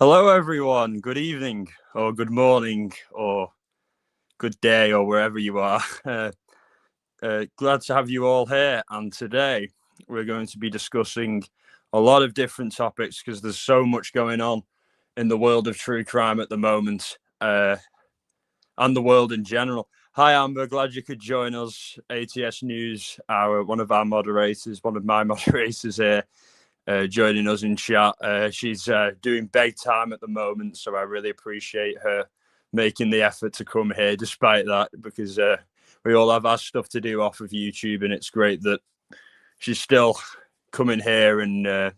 Hello, everyone. Good evening, or good morning, or good day, or wherever you are. Glad to have you all here. And today we're going to be discussing a lot of different topics because there's so much going on in the world of true crime at the moment, and the world in general. Hi, Amber. Glad you could join us. ATS News, one of my moderators here. Joining us in chat. She's doing big time at the moment, so I really appreciate her making the effort to come here despite that, because we all have our stuff to do off of YouTube, and it's great that she's still coming here and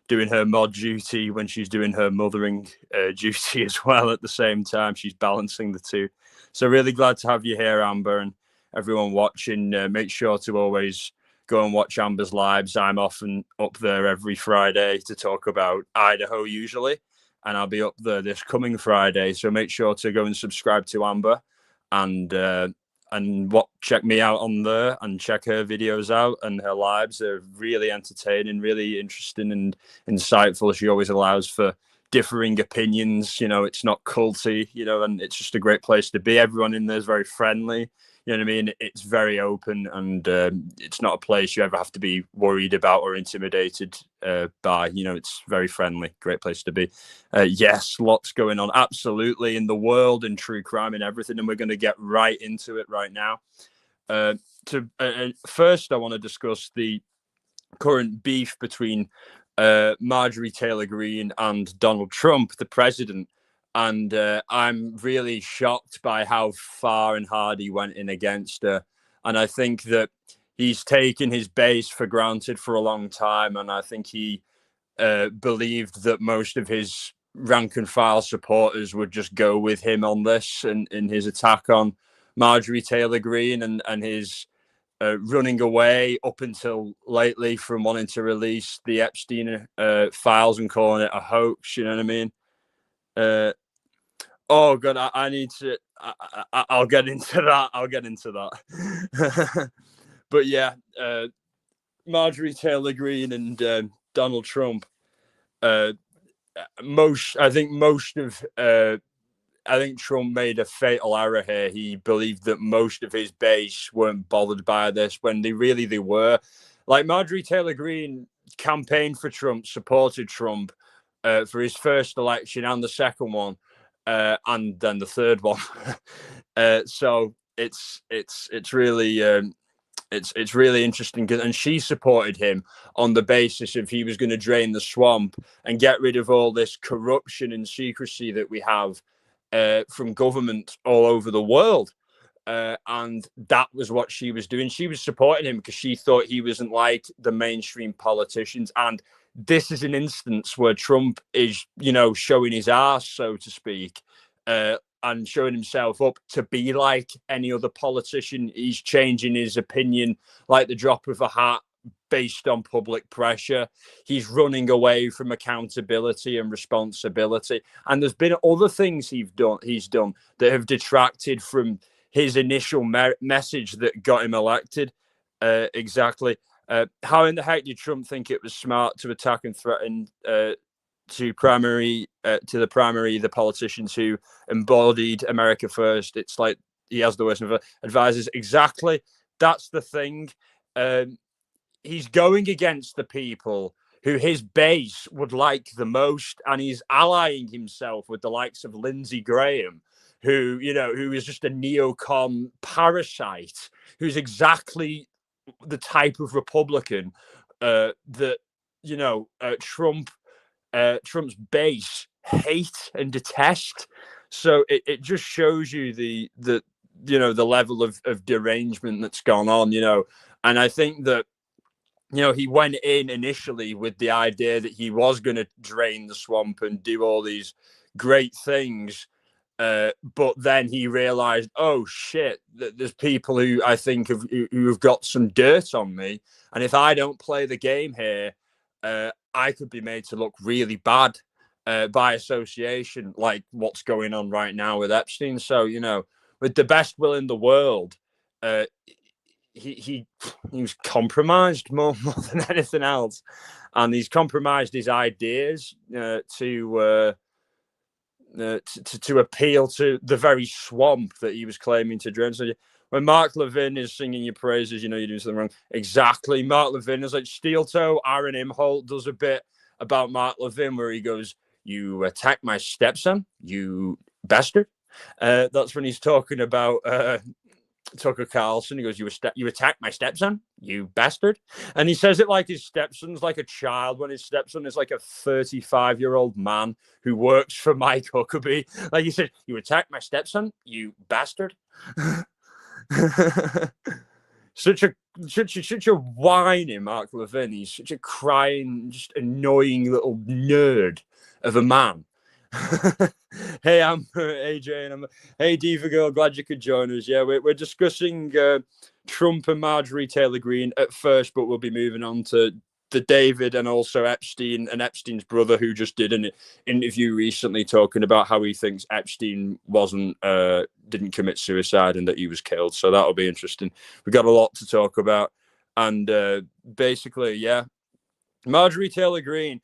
doing her mod duty when she's doing her mothering duty as well at the same time. She's balancing the two. So really glad to have you here, Amber, and everyone watching. Make sure to always go and watch Amber's lives. I'm often up there every Friday to talk about Idaho usually, and I'll be up there this coming Friday. So make sure to go and subscribe to Amber and check me out on there and check her videos out, and her lives are really entertaining, really interesting and insightful. She always allows for differing opinions. It's not culty, and it's just a great place to be. Everyone in there is very friendly. You know what I mean? It's very open, and it's not a place you ever have to be worried about or intimidated by. It's very friendly, great place to be. Yes, lots going on, absolutely, in the world and true crime and everything, and we're going to get right into it right now. First, I want to discuss the current beef between Marjorie Taylor Greene and Donald Trump, the president. And I'm really shocked by how far and hard he went in against her. And I think that he's taken his base for granted for a long time. And I think he believed that most of his rank and file supporters would just go with him on this and in his attack on Marjorie Taylor Greene and his running away up until lately from wanting to release the Epstein files and calling it a hoax. You know what I mean? Oh God, I need to. I'll get into that. But yeah, Marjorie Taylor Greene and Donald Trump. I think Trump made a fatal error here. He believed that most of his base weren't bothered by this when they were. Like Marjorie Taylor Greene campaigned for Trump, supported Trump for his first election and the second one. And then the third one. So it's really it's really interesting, and she supported him on the basis of he was going to drain the swamp and get rid of all this corruption and secrecy that we have from government all over the world. And that was what she was doing. She was supporting him because she thought he wasn't like the mainstream politicians. And this is an instance where Trump is, showing his ass, so to speak, and showing himself up to be like any other politician. He's changing his opinion like the drop of a hat based on public pressure. He's running away from accountability and responsibility. And there's been other things he's done that have detracted from his initial message that got him elected. Exactly. How in the heck did Trump think it was smart to attack and threaten to the primary the politicians who embodied America first? It's like he has the worst of advisors. Exactly. That's the thing. He's going against the people who his base would like the most, and he's allying himself with the likes of Lindsey Graham, who is just a neocon parasite, who's exactly the type of Republican that Trump's base hate and detest. So it just shows you the level of derangement that's gone on, and I think that he went in initially with the idea that he was going to drain the swamp and do all these great things. But then he realized, oh shit, that there's people who I think who've got some dirt on me. And if I don't play the game here, I could be made to look really bad by association, like what's going on right now with Epstein. So, with the best will in the world, he was compromised more than anything else, and he's compromised his ideas to to appeal to the very swamp that he was claiming to drain. So when Mark Levin is singing your praises, you know you're doing something wrong. Exactly. Mark Levin is like Steel Toe. Aaron Imholt does a bit about Mark Levin where he goes, "You attacked my stepson, you bastard." That's when he's talking about Tucker Carlson. He goes, you attacked my stepson, you bastard. And he says it like his stepson's like a child when his stepson is like a 35-year-old man who works for Mike Huckabee. Like he said, you attacked my stepson, you bastard. Such a whiny Mark Levin. He's such a crying, just annoying little nerd of a man. Hey, I'm AJ, and hey Diva Girl, glad you could join us. Yeah, we're discussing Trump and Marjorie Taylor Greene at first, but we'll be moving on to the David and also Epstein and Epstein's brother, who just did an interview recently talking about how he thinks Epstein didn't commit suicide and that he was killed. So that'll be interesting. We've got a lot to talk about, and basically, yeah, Marjorie Taylor Greene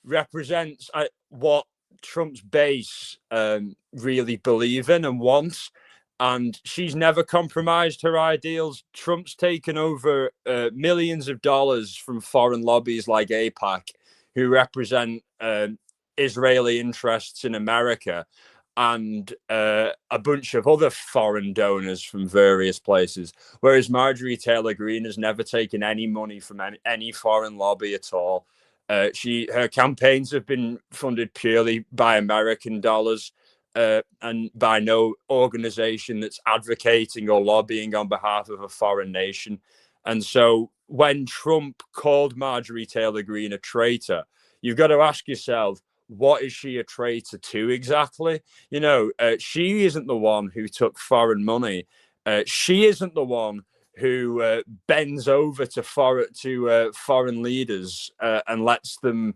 represents what Trump's base really believe in and wants, and she's never compromised her ideals. Trump's taken over millions of dollars from foreign lobbies like AIPAC, who represent Israeli interests in America, and a bunch of other foreign donors from various places, whereas Marjorie Taylor Greene has never taken any money from any foreign lobby at all. Her campaigns have been funded purely by American dollars and by no organization that's advocating or lobbying on behalf of a foreign nation. And so when Trump called Marjorie Taylor Greene a traitor, you've got to ask yourself, what is she a traitor to exactly? You know, she isn't the one who took foreign money. She isn't the one who bends over to foreign leaders and lets them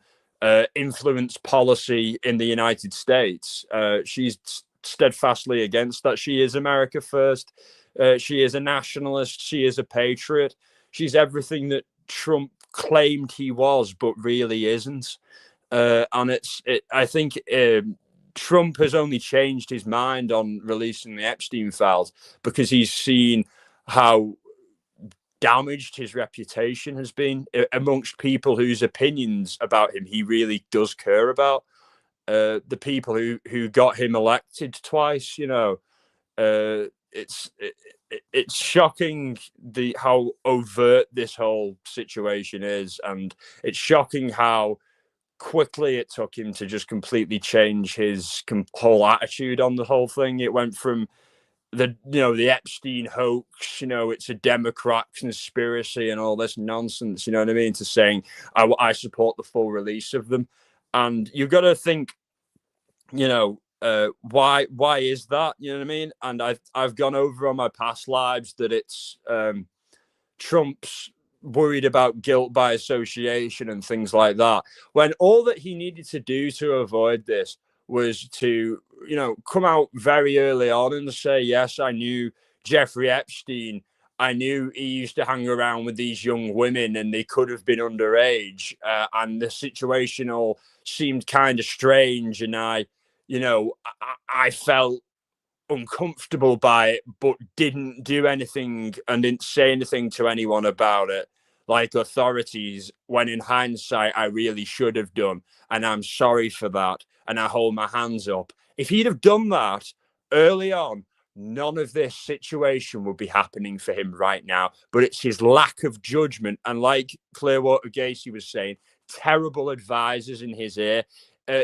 influence policy in the United States. She's steadfastly against that. She is America first. She is a nationalist. She is a patriot. She's everything that Trump claimed he was, but really isn't. And I think Trump has only changed his mind on releasing the Epstein files because he's seen how damaged his reputation has been amongst people whose opinions about him he really does care about. The people who got him elected twice, you know, it's shocking how overt this whole situation is, and it's shocking how quickly it took him to just completely change his whole attitude on the whole thing. It went from the Epstein hoax, it's a Democrat conspiracy and all this nonsense, you know what I mean, to saying I support the full release of them. And you've got to think, why is that? You know what I mean? And I've gone over on my past lives that it's Trump's worried about guilt by association and things like that, when all that he needed to do to avoid this was to, come out very early on and say, yes, I knew Jeffrey Epstein. I knew he used to hang around with these young women and they could have been underage. And the situation all seemed kind of strange. And I felt uncomfortable by it, but didn't do anything and didn't say anything to anyone about it, like authorities, when in hindsight I really should have done, and I'm sorry for that, and I hold my hands up. If he'd have done that early on, none of this situation would be happening for him right now. But it's his lack of judgment, and like Clearwater Gacy was saying, terrible advisors in his ear.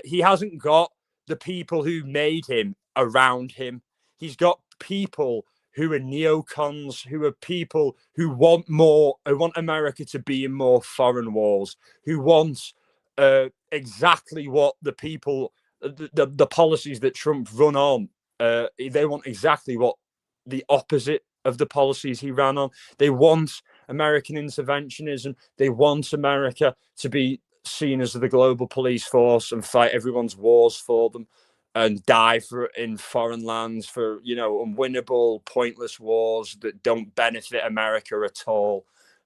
He hasn't got the people who made him around him. He's got people who are neocons, who are people who want America to be in more foreign wars, who want exactly what the people, the policies that Trump run on. They want exactly what the opposite of the policies he ran on. They want American interventionism. They want America to be seen as the global police force and fight everyone's wars for them and die in foreign lands for, unwinnable, pointless wars that don't benefit America at all,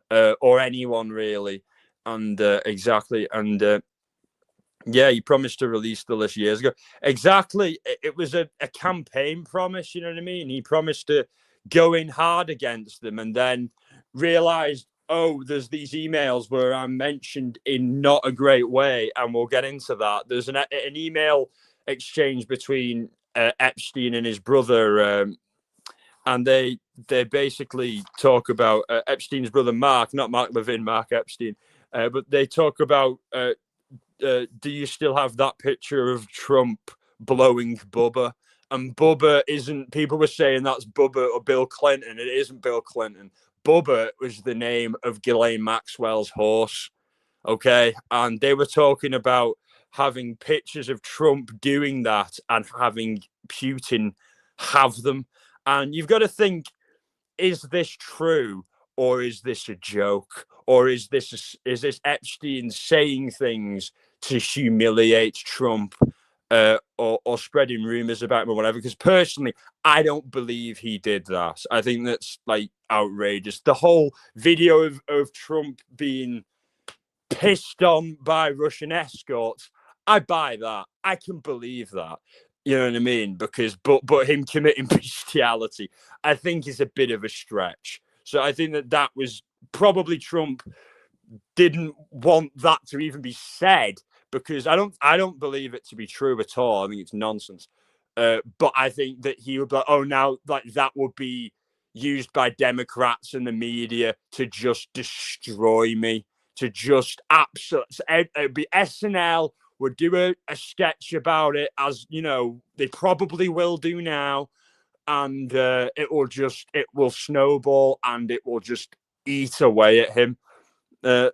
or anyone really. And exactly. And Yeah, he promised to release the list years ago. Exactly. It was a campaign promise, you know what I mean? He promised to go in hard against them and then realized, oh, there's these emails where I'm mentioned in not a great way, and we'll get into that. There's an email exchange between Epstein and his brother, and they basically talk about Epstein's brother Mark, not Mark Levin, Mark Epstein, but they talk about do you still have that picture of Trump blowing Bubba? And Bubba isn't, people were saying that's Bubba or Bill Clinton. It isn't Bill Clinton. Bubba was the name of Ghislaine Maxwell's horse. Okay. And they were talking about having pictures of Trump doing that and having Putin have them. And you've got to think, is this true or is this a joke? Or is this Epstein saying things to humiliate Trump, or spreading rumors about him or whatever? Because personally, I don't believe he did that. I think that's like outrageous. The whole video of Trump being pissed on by Russian escorts, I buy that. I can believe that. You know what I mean? Because but him committing bestiality, I think is a bit of a stretch. So I think that was probably Trump didn't want that to even be said, because I don't believe it to be true at all. I think it's nonsense. But I think that he would be like, oh, now like that would be used by Democrats and the media to just destroy me, to just absolutely. It'd be SNL would do a sketch about it, as you know they probably will do now, and it will snowball and it will just eat away at him. Uh,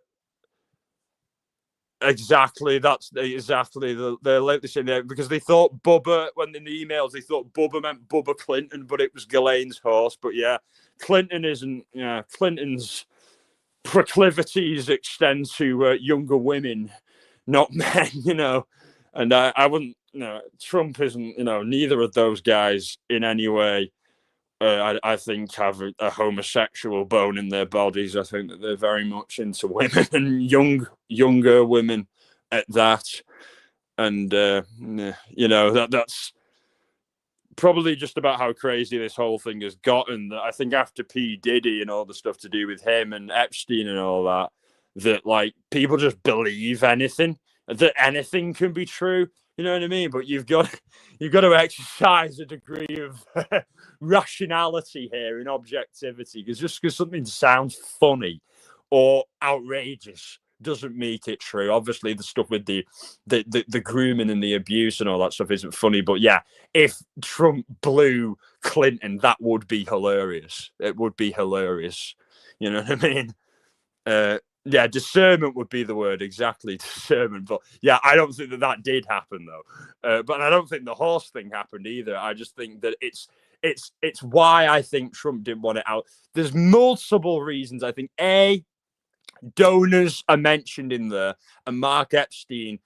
Exactly. That's exactly they're like they say there, because they thought Bubba, when in the emails they thought Bubba meant Bubba Clinton, but it was Ghislaine's horse. But yeah, Clinton isn't. Yeah, Clinton's proclivities extend to younger women, not men. You know, and I wouldn't. You know, Trump isn't. You know, neither of those guys in any way. I think have a homosexual bone in their bodies. I think that they're very much into women and younger women at that. And you know that's probably just about how crazy this whole thing has gotten. That I think after P Diddy and all the stuff to do with him and Epstein and all that, that like people just believe anything, that anything can be true. You know what I mean? But you've got to exercise a degree of rationality here and objectivity, because just because something sounds funny or outrageous doesn't make it true. Obviously, the stuff with the grooming and the abuse and all that stuff isn't funny. But yeah, if Trump blew Clinton, that would be hilarious. It would be hilarious. You know what I mean? Yeah, discernment would be the word, exactly, discernment. But yeah, I don't think that did happen though. But I don't think the horse thing happened either. I just think that it's why I think Trump didn't want it out. There's multiple reasons. I think donors are mentioned in there, and Mark Epstein,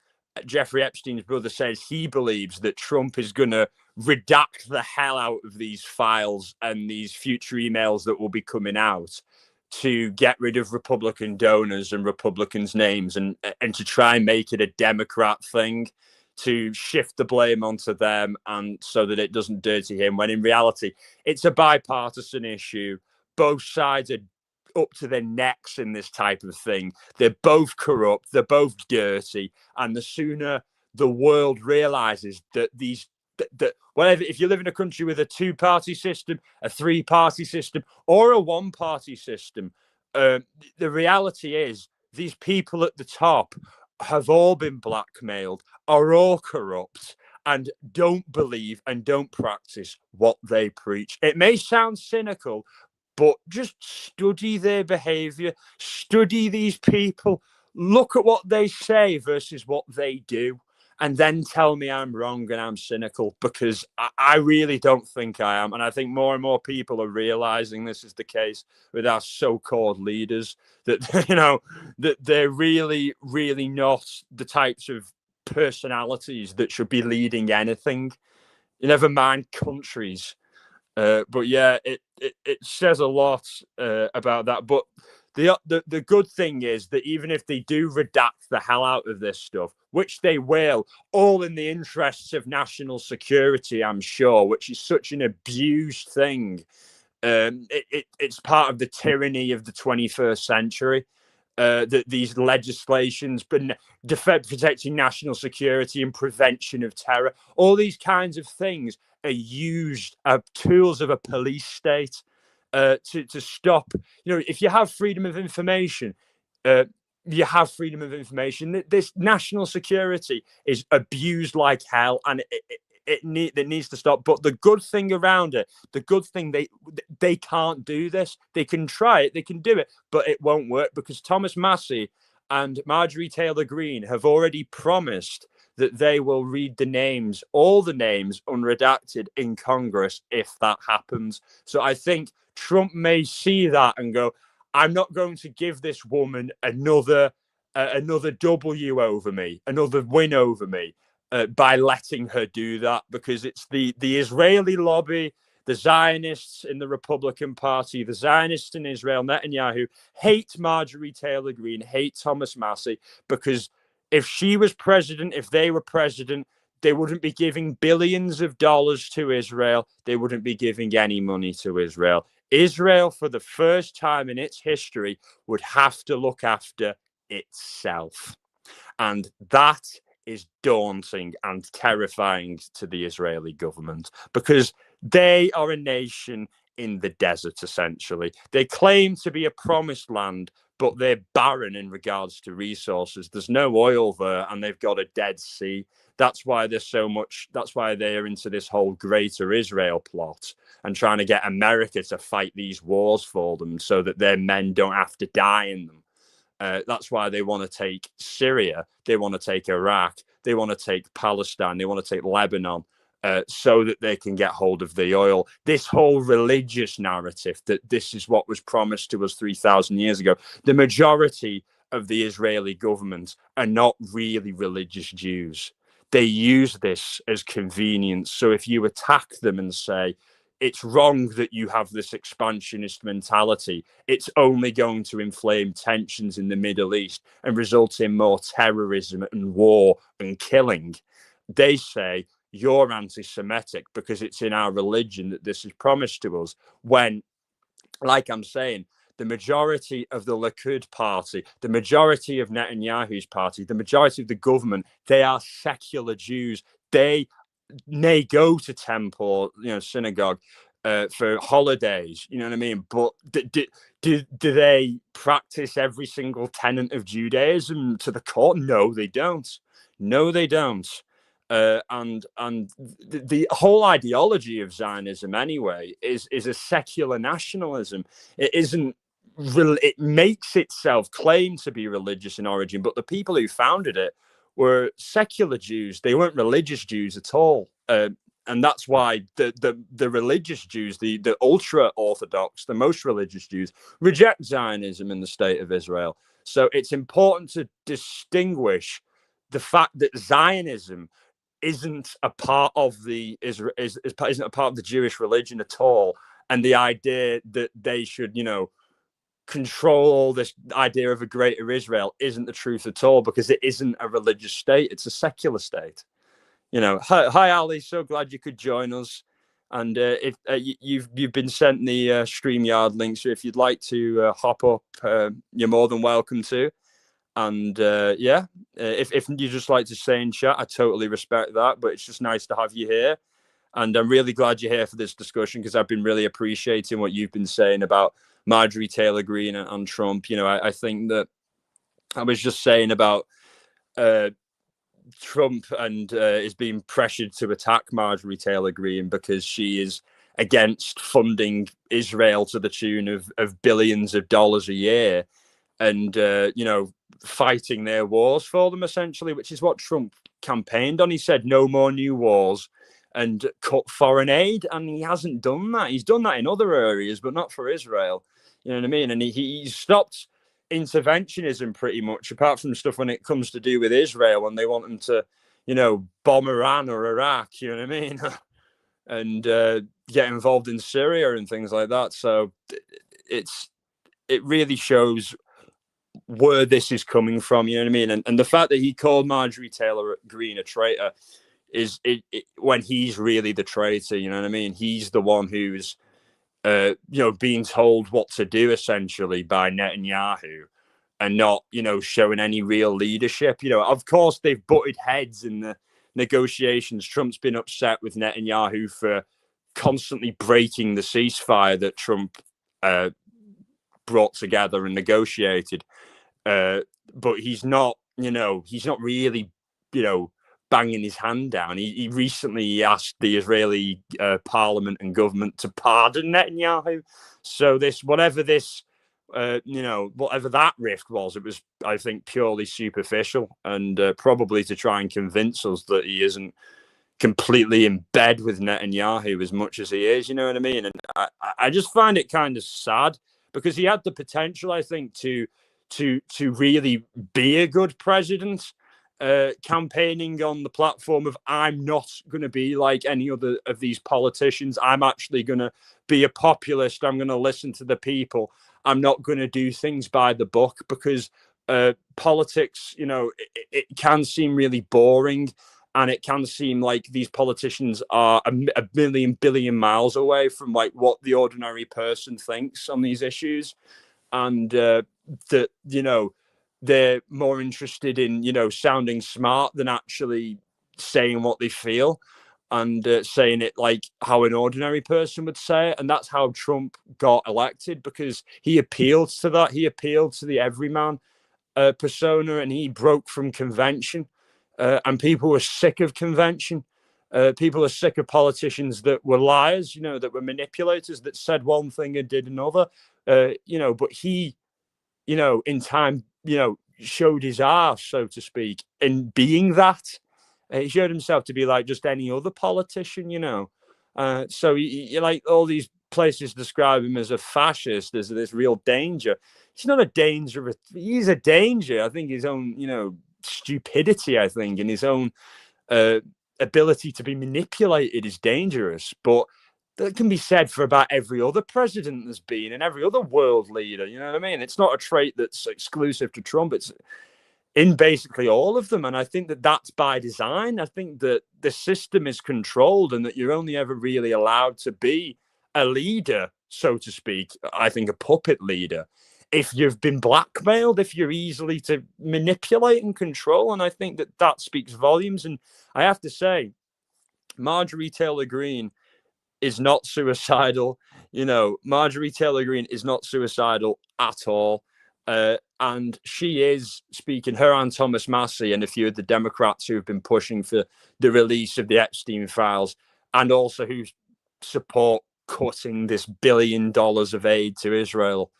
Jeffrey Epstein's brother, says he believes that Trump is going to redact the hell out of these files and these future emails that will be coming out, to get rid of Republican donors and Republicans' names, and to try and make it a Democrat thing, to shift the blame onto them, and so that it doesn't dirty him, when in reality it's a bipartisan issue. Both sides are up to their necks in this type of thing. They're both corrupt, they're both dirty, and the sooner the world realizes that whatever, if you live in a country with a 2-party system, a 3-party system, or a 1-party system, the reality is these people at the top have all been blackmailed, are all corrupt, and don't believe and don't practice what they preach. It may sound cynical, but just study their behavior, study these people, look at what they say versus what they do, and then tell me I'm wrong and I'm cynical, because I really don't think I am. And I think more and more people are realizing this is the case with our so-called leaders, that, you know, that they're really, really not the types of personalities that should be leading anything, never mind countries. But yeah, it says a lot about that. But The good thing is that even if they do redact the hell out of this stuff, which they will, all in the interests of national security, I'm sure, which is such an abused thing. It's part of the tyranny of the 21st century. That these legislations, but protecting national security and prevention of terror, all these kinds of things are used as tools of a police state to stop. If you have freedom of information, you have freedom of information. This national security is abused like hell, and it needs to stop. But the good thing around it, the good thing, they can't do this. They can try it, they can do it, but it won't work because Thomas Massie and Marjorie Taylor Greene have already promised that they will read the names, all the names, unredacted in Congress if that happens. So I think Trump may see that and go, I'm not going to give this woman another W over me, another win over me. By letting her do that, because it's the Israeli lobby, the Zionists in the Republican Party, the Zionists in Israel, Netanyahu, hate Marjorie Taylor Greene, hate Thomas Massie, because if she was president, if they were president, they wouldn't be giving billions of dollars to Israel. They wouldn't be giving any money to Israel. Israel, for the first time in its history, would have to look after itself. And that is daunting and terrifying to the Israeli government because they are a nation in the desert, essentially. They claim to be a promised land, but they're barren in regards to resources. There's no oil there, and they've got a Dead Sea. That's why they're into this whole Greater Israel plot and trying to get America to fight these wars for them so that their men don't have to die in them. That's why they want to take Syria, they want to take Iraq, they want to take Palestine, they want to take Lebanon, so that they can get hold of the oil. This whole religious narrative that this is what was promised to us 3,000 years ago. The majority of the Israeli government are not really religious Jews. They use this as convenience. So if you attack them and say, it's wrong that you have this expansionist mentality, it's only going to inflame tensions in the Middle East and result in more terrorism and war and killing. They say you're anti-Semitic because it's in our religion that this is promised to us, when, like I'm saying, the majority of the Likud party, the majority of Netanyahu's party, the majority of the government, they are secular Jews. They may go to temple, synagogue for holidays, you know what I mean? But do they practice every single tenet of Judaism to the core? No, they don't. No, they don't. And the whole ideology of Zionism, anyway, is a secular nationalism. It isn't. It makes itself claim to be religious in origin, but the people who founded it were secular Jews. They weren't religious Jews at all. And that's why the religious Jews, the ultra Orthodox, the most religious Jews, reject Zionism in the state of Israel. So it's important to distinguish the fact that Zionism isn't a part of the isn't a part of the Jewish religion at all, and the idea that they should, control all this idea of a greater Israel isn't the truth at all, because it isn't a religious state, it's a secular state. Hi Ali, so glad you could join us. And if you've been sent the StreamYard link, so if you'd like to hop up, you're more than welcome to. And if you just like to stay in chat, I totally respect that, but it's just nice to have you here. And I'm really glad you're here for this discussion, because I've been really appreciating what you've been saying about Marjorie Taylor Greene and Trump. I think that I was just saying about Trump and is being pressured to attack Marjorie Taylor Greene because she is against funding Israel to the tune of billions of dollars a year, and fighting their wars for them, essentially, which is what Trump campaigned on. He said no more new wars and cut foreign aid, and he hasn't done that. He's done that in other areas, but not for Israel. You know what I mean? And he stopped interventionism pretty much, apart from stuff when it comes to do with Israel, when they want them to, bomb Iran or Iraq, you know what I mean? And get involved in Syria and things like that. So it really shows where this is coming from. You know what I mean? And the fact that he called Marjorie Taylor Greene a traitor is when he's really the traitor. You know what I mean? He's the one who's being told what to do essentially by Netanyahu, and not, showing any real leadership. Of course, they've butted heads in the negotiations. Trump's been upset with Netanyahu for constantly breaking the ceasefire that Trump brought together and negotiated. But he's not really, banging his hand down. He recently asked the Israeli parliament and government to pardon Netanyahu. So whatever that rift was, it was, I think, purely superficial, and probably to try and convince us that he isn't completely in bed with Netanyahu as much as he is. You know what I mean? And I just find it kind of sad, because he had the potential, I think, to really be a good president, campaigning on the platform of, I'm not going to be like any other of these politicians. I'm actually going to be a populist. I'm going to listen to the people. I'm not going to do things by the book, because politics, it can seem really boring, and it can seem like these politicians are a million billion miles away from like what the ordinary person thinks on these issues, and that they're more interested in sounding smart than actually saying what they feel, and saying it like how an ordinary person would say it. And that's how Trump got elected, because he appealed to that. He appealed to the everyman persona, and he broke from convention. And people were sick of convention. People are sick of politicians that were liars, that were manipulators, that said one thing and did another. But he, in time, showed his arse, so to speak, in being that. He showed himself to be like just any other politician, So you like all these places describe him as a fascist, as this real danger. He's not a danger. He's a danger. I think his own, stupidity, I think, and his own ability to be manipulated is dangerous. But that can be said for about every other president there's been, and every other world leader. You know what I mean? It's not a trait that's exclusive to Trump. It's in basically all of them. And I think that that's by design. I think that the system is controlled, and that you're only ever really allowed to be a leader, so to speak. I think a puppet leader, if you've been blackmailed, if you're easily to manipulate and control. And I think that speaks volumes. And I have to say, Marjorie Taylor Greene is not suicidal. Marjorie Taylor Greene is not suicidal at all. And she is speaking, her and Thomas Massie and a few of the Democrats who have been pushing for the release of the Epstein files, and also who support cutting this $1 billion of aid to Israel,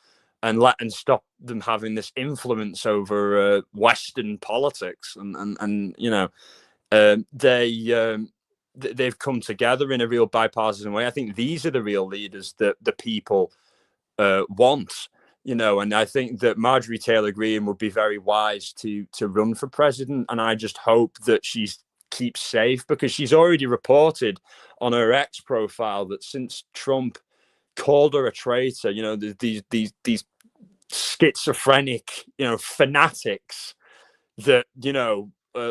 and stop them having this influence over Western politics. And they've come together in a real bipartisan way. I think these are the real leaders that the people want, and I think that Marjorie Taylor Greene would be very wise to run for president. And I just hope that she keeps safe, because she's already reported on her X profile that since Trump called her a traitor, these schizophrenic, fanatics that,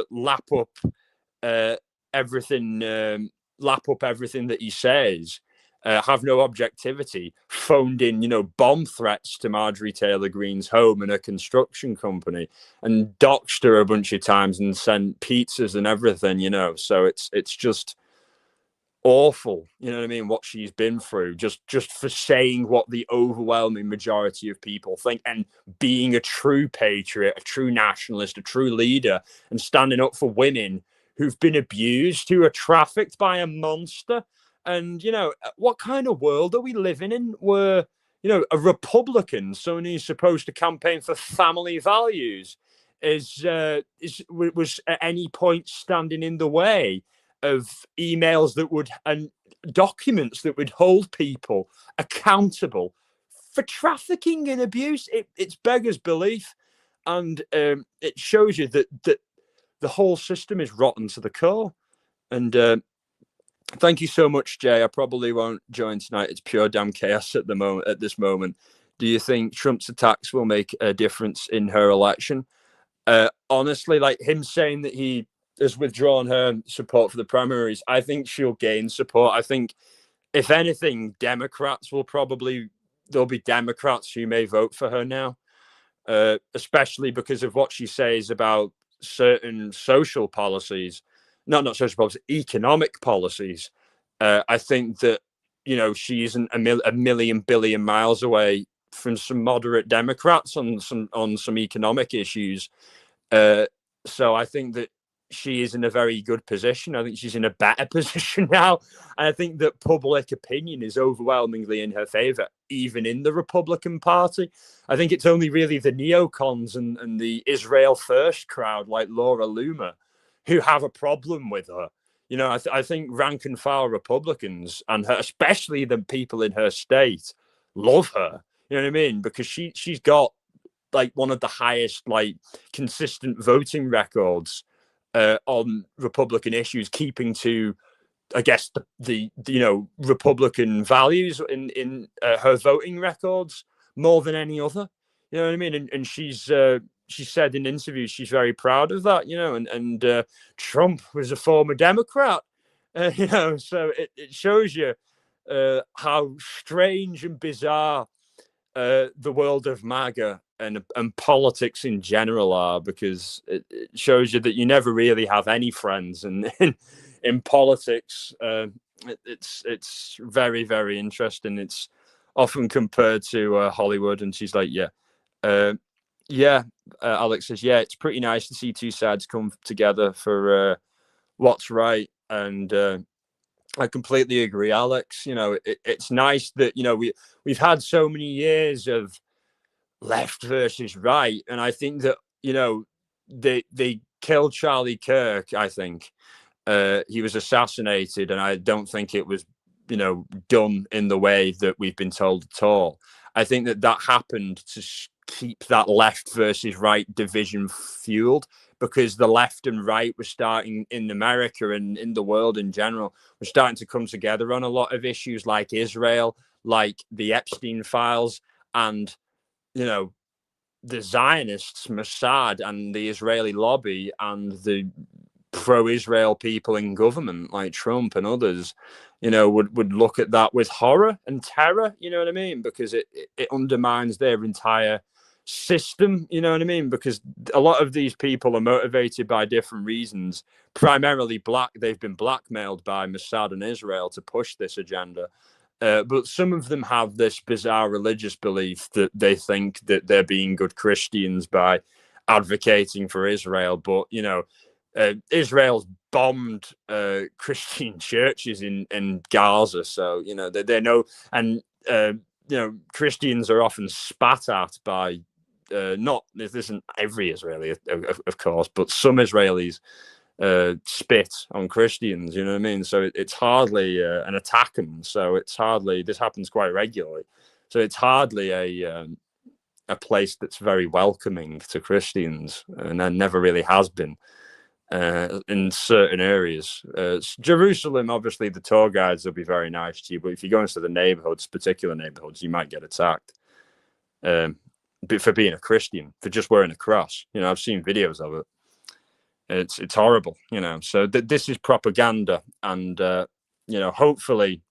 lap up everything that he says, have no objectivity, phoned in, bomb threats to Marjorie Taylor Greene's home and a construction company, and doxed her a bunch of times and sent pizzas and everything, So it's just awful, you know what I mean, what she's been through, just for saying what the overwhelming majority of people think, and being a true patriot, a true nationalist, a true leader, and standing up for women who've been abused, who are trafficked by a monster. And what kind of world are we living in, where a Republican, someone who's supposed to campaign for family values, was at any point standing in the way of emails that would, and documents that would hold people accountable for trafficking and abuse? It's beggars belief. And it shows you that the whole system is rotten to the core. And thank you so much, Jay. I probably won't join tonight. It's pure damn chaos at this moment. Do you think Trump's attacks will make a difference in her election? Honestly, like him saying that he has withdrawn her support for the primaries, I think she'll gain support. I think, if anything, Democrats will probably, there'll be Democrats who may vote for her now, especially because of what she says about certain social policies, not social policies, economic policies. I think that, she isn't a million billion miles away from some moderate Democrats on some economic issues. So I think that she is in a very good position. I think she's in a better position now. And I think that public opinion is overwhelmingly in her favor, even in the Republican Party. I think it's only really the neocons and the Israel First crowd, like Laura Loomer, who have a problem with her. I think rank and file Republicans, and her, especially the people in her state, love her. You know what I mean? Because she's got like one of the highest consistent voting records on Republican issues, keeping to, I guess, the Republican values in her voting records more than any other. You know what I mean? And she said in interviews she's very proud of that. And Trump was a former Democrat. So it shows you how strange and bizarre the world of MAGA and politics in general are, because it shows you that you never really have any friends, and in politics, it's very, very interesting. It's often compared to Hollywood, and she's like, Alex says, it's pretty nice to see two sides come together for what's right, and I completely agree, Alex. It's nice that we've had so many years of left versus right, and I think that they killed Charlie Kirk. I think he was assassinated, and I don't think it was done in the way that we've been told at all. I think that happened to keep that left versus right division fueled, because the left and right were starting in America and in the world in general, were starting to come together on a lot of issues like Israel, like the Epstein files, and the Zionists, Mossad, and the Israeli lobby, and the pro-Israel people in government like Trump and others, would look at that with horror and terror. You know what I mean? Because it undermines their entire system. You know what I mean? Because a lot of these people are motivated by different reasons, primarily black. They've been blackmailed by Mossad and Israel to push this agenda. But some of them have this bizarre religious belief that they think that they're being good Christians by advocating for Israel. But, Israel's bombed Christian churches in Gaza. So, they know. And, Christians are often spat at by, not, this isn't every Israeli, of course, but some Israelis spit on Christians, you know what I mean? So it's hardly an attack them. So it's hardly, this happens quite regularly. So it's hardly a place that's very welcoming to Christians, and there never really has been in certain areas. Jerusalem, obviously, the tour guides will be very nice to you, but if you go into the neighborhoods, particular neighborhoods, you might get attacked. But for being a Christian, for just wearing a cross, I've seen videos of it. It's horrible, so this is propaganda, and hopefully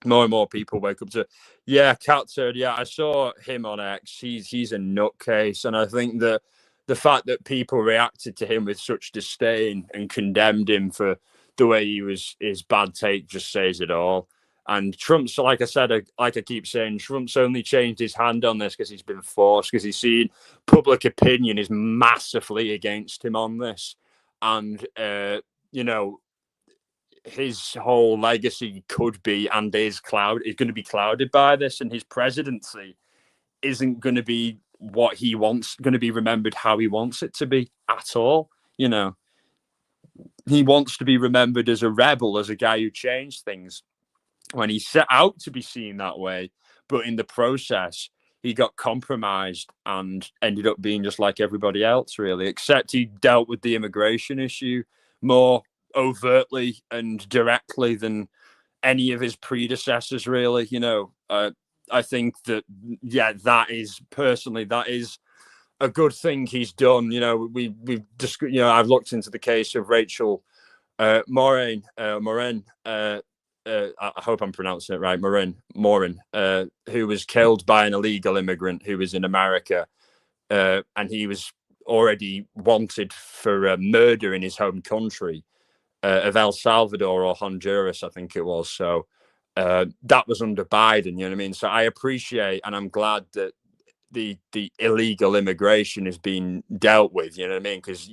more and more people wake up to Cat said, I saw him on X. He's a nutcase, and I think that the fact that people reacted to him with such disdain and condemned him for the way he was, his bad take, just says it all. And Trump's, like I said, like I keep saying, Trump's only changed his hand on this because he's been forced, because he's seen public opinion is massively against him on this. And, his whole legacy could be, and is going to be clouded by this, and his presidency isn't going to be what he wants, going to be remembered how he wants it to be at all. He wants to be remembered as a rebel, as a guy who changed things when he set out to be seen that way. But in the process, he got compromised and ended up being just like everybody else, really, except he dealt with the immigration issue more overtly and directly than any of his predecessors, really. I think that, yeah, that is a good thing he's done. You know, we've just, you know, I've looked into the case of Rachel Morin. I hope I'm pronouncing it right. Morin, who was killed by an illegal immigrant who was in America, and he was already wanted for murder in his home country of El Salvador or Honduras, I think it was. So that was under Biden. You know what I mean? So I appreciate, and I'm glad that the illegal immigration is being dealt with. You know what I mean? Because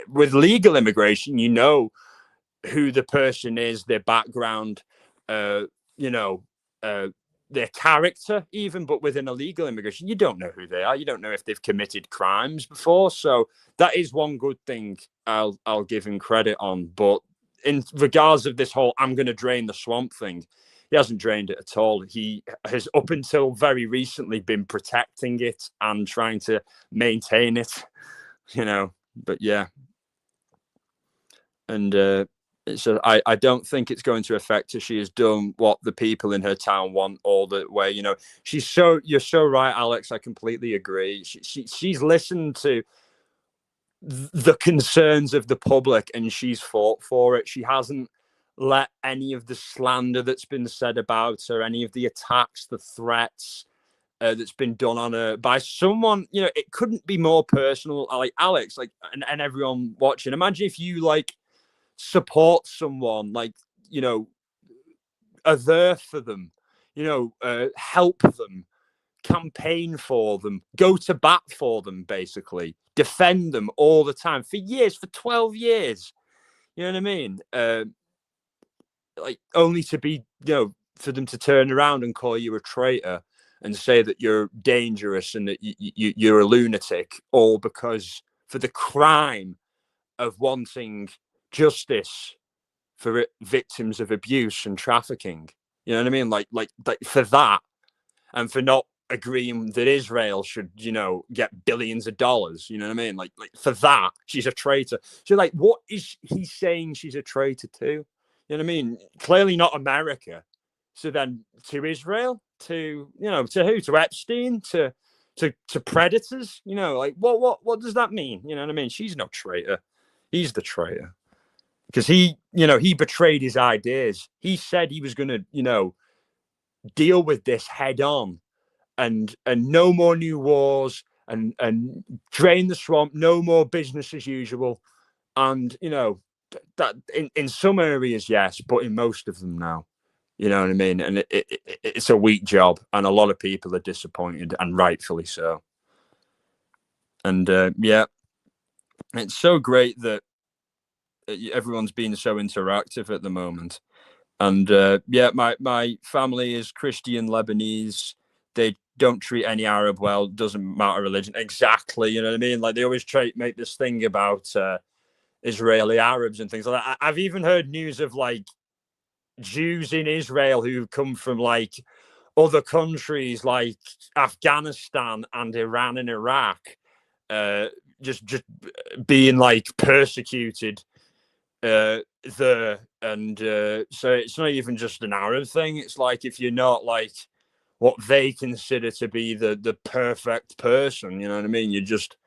with legal immigration, you know who the person is, their background, you know, their character, even. But with an illegal immigration, you don't know who they are. You don't know if they've committed crimes before. So that is one good thing I'll give him credit on. But in regards of this whole "I'm going to drain the swamp" thing, he hasn't drained it at all. He has, up until very recently, been protecting it and trying to maintain it. You know, but yeah, and. So I don't think it's going to affect her. She has done what the people in her town want all the way. You know, you're so right, Alex. I completely agree. She's listened to the concerns of the public and she's fought for it. She hasn't let any of the slander that's been said about her, any of the attacks, the threats that's been done on her by someone. You know, it couldn't be more personal. Like Alex, like, and everyone watching. Imagine if you like support someone, like, you know, are there for them, you know, help them, campaign for them, go to bat for them, basically defend them all the time for years, for 12 years. You know what I mean? Like, only to be, you know, for them to turn around and call you a traitor and say that you're dangerous and that you're a lunatic, all because for the crime of wanting justice for victims of abuse and trafficking. You know what I mean? Like for that, and for not agreeing that Israel should, you know, get billions of dollars. You know what I mean? Like for that, she's a traitor. So like, what is he saying she's a traitor to? You know what I mean? Clearly not America. So then to Israel, to, you know, to who? To Epstein, to predators. You know, like what does that mean? You know what I mean? She's no traitor. He's the traitor. Because he, you know, he betrayed his ideas. He said he was going to, you know, deal with this head on, and no more new wars, and drain the swamp, no more business as usual. And, you know, that in some areas, yes, but in most of them now, you know what I mean? And it's a weak job, and a lot of people are disappointed, and rightfully so. And yeah, it's so great that everyone's being so interactive at the moment. And yeah, my family is Christian Lebanese. They don't treat any Arab well. Doesn't matter religion. Exactly. You know what I mean? Like, they always make this thing about Israeli Arabs and things like that. I've even heard news of like Jews in Israel who come from like other countries like Afghanistan and Iran and Iraq, just being like persecuted there. And so it's not even just an Arab thing. It's like, if you're not like what they consider to be the perfect person, you know what I mean, you're just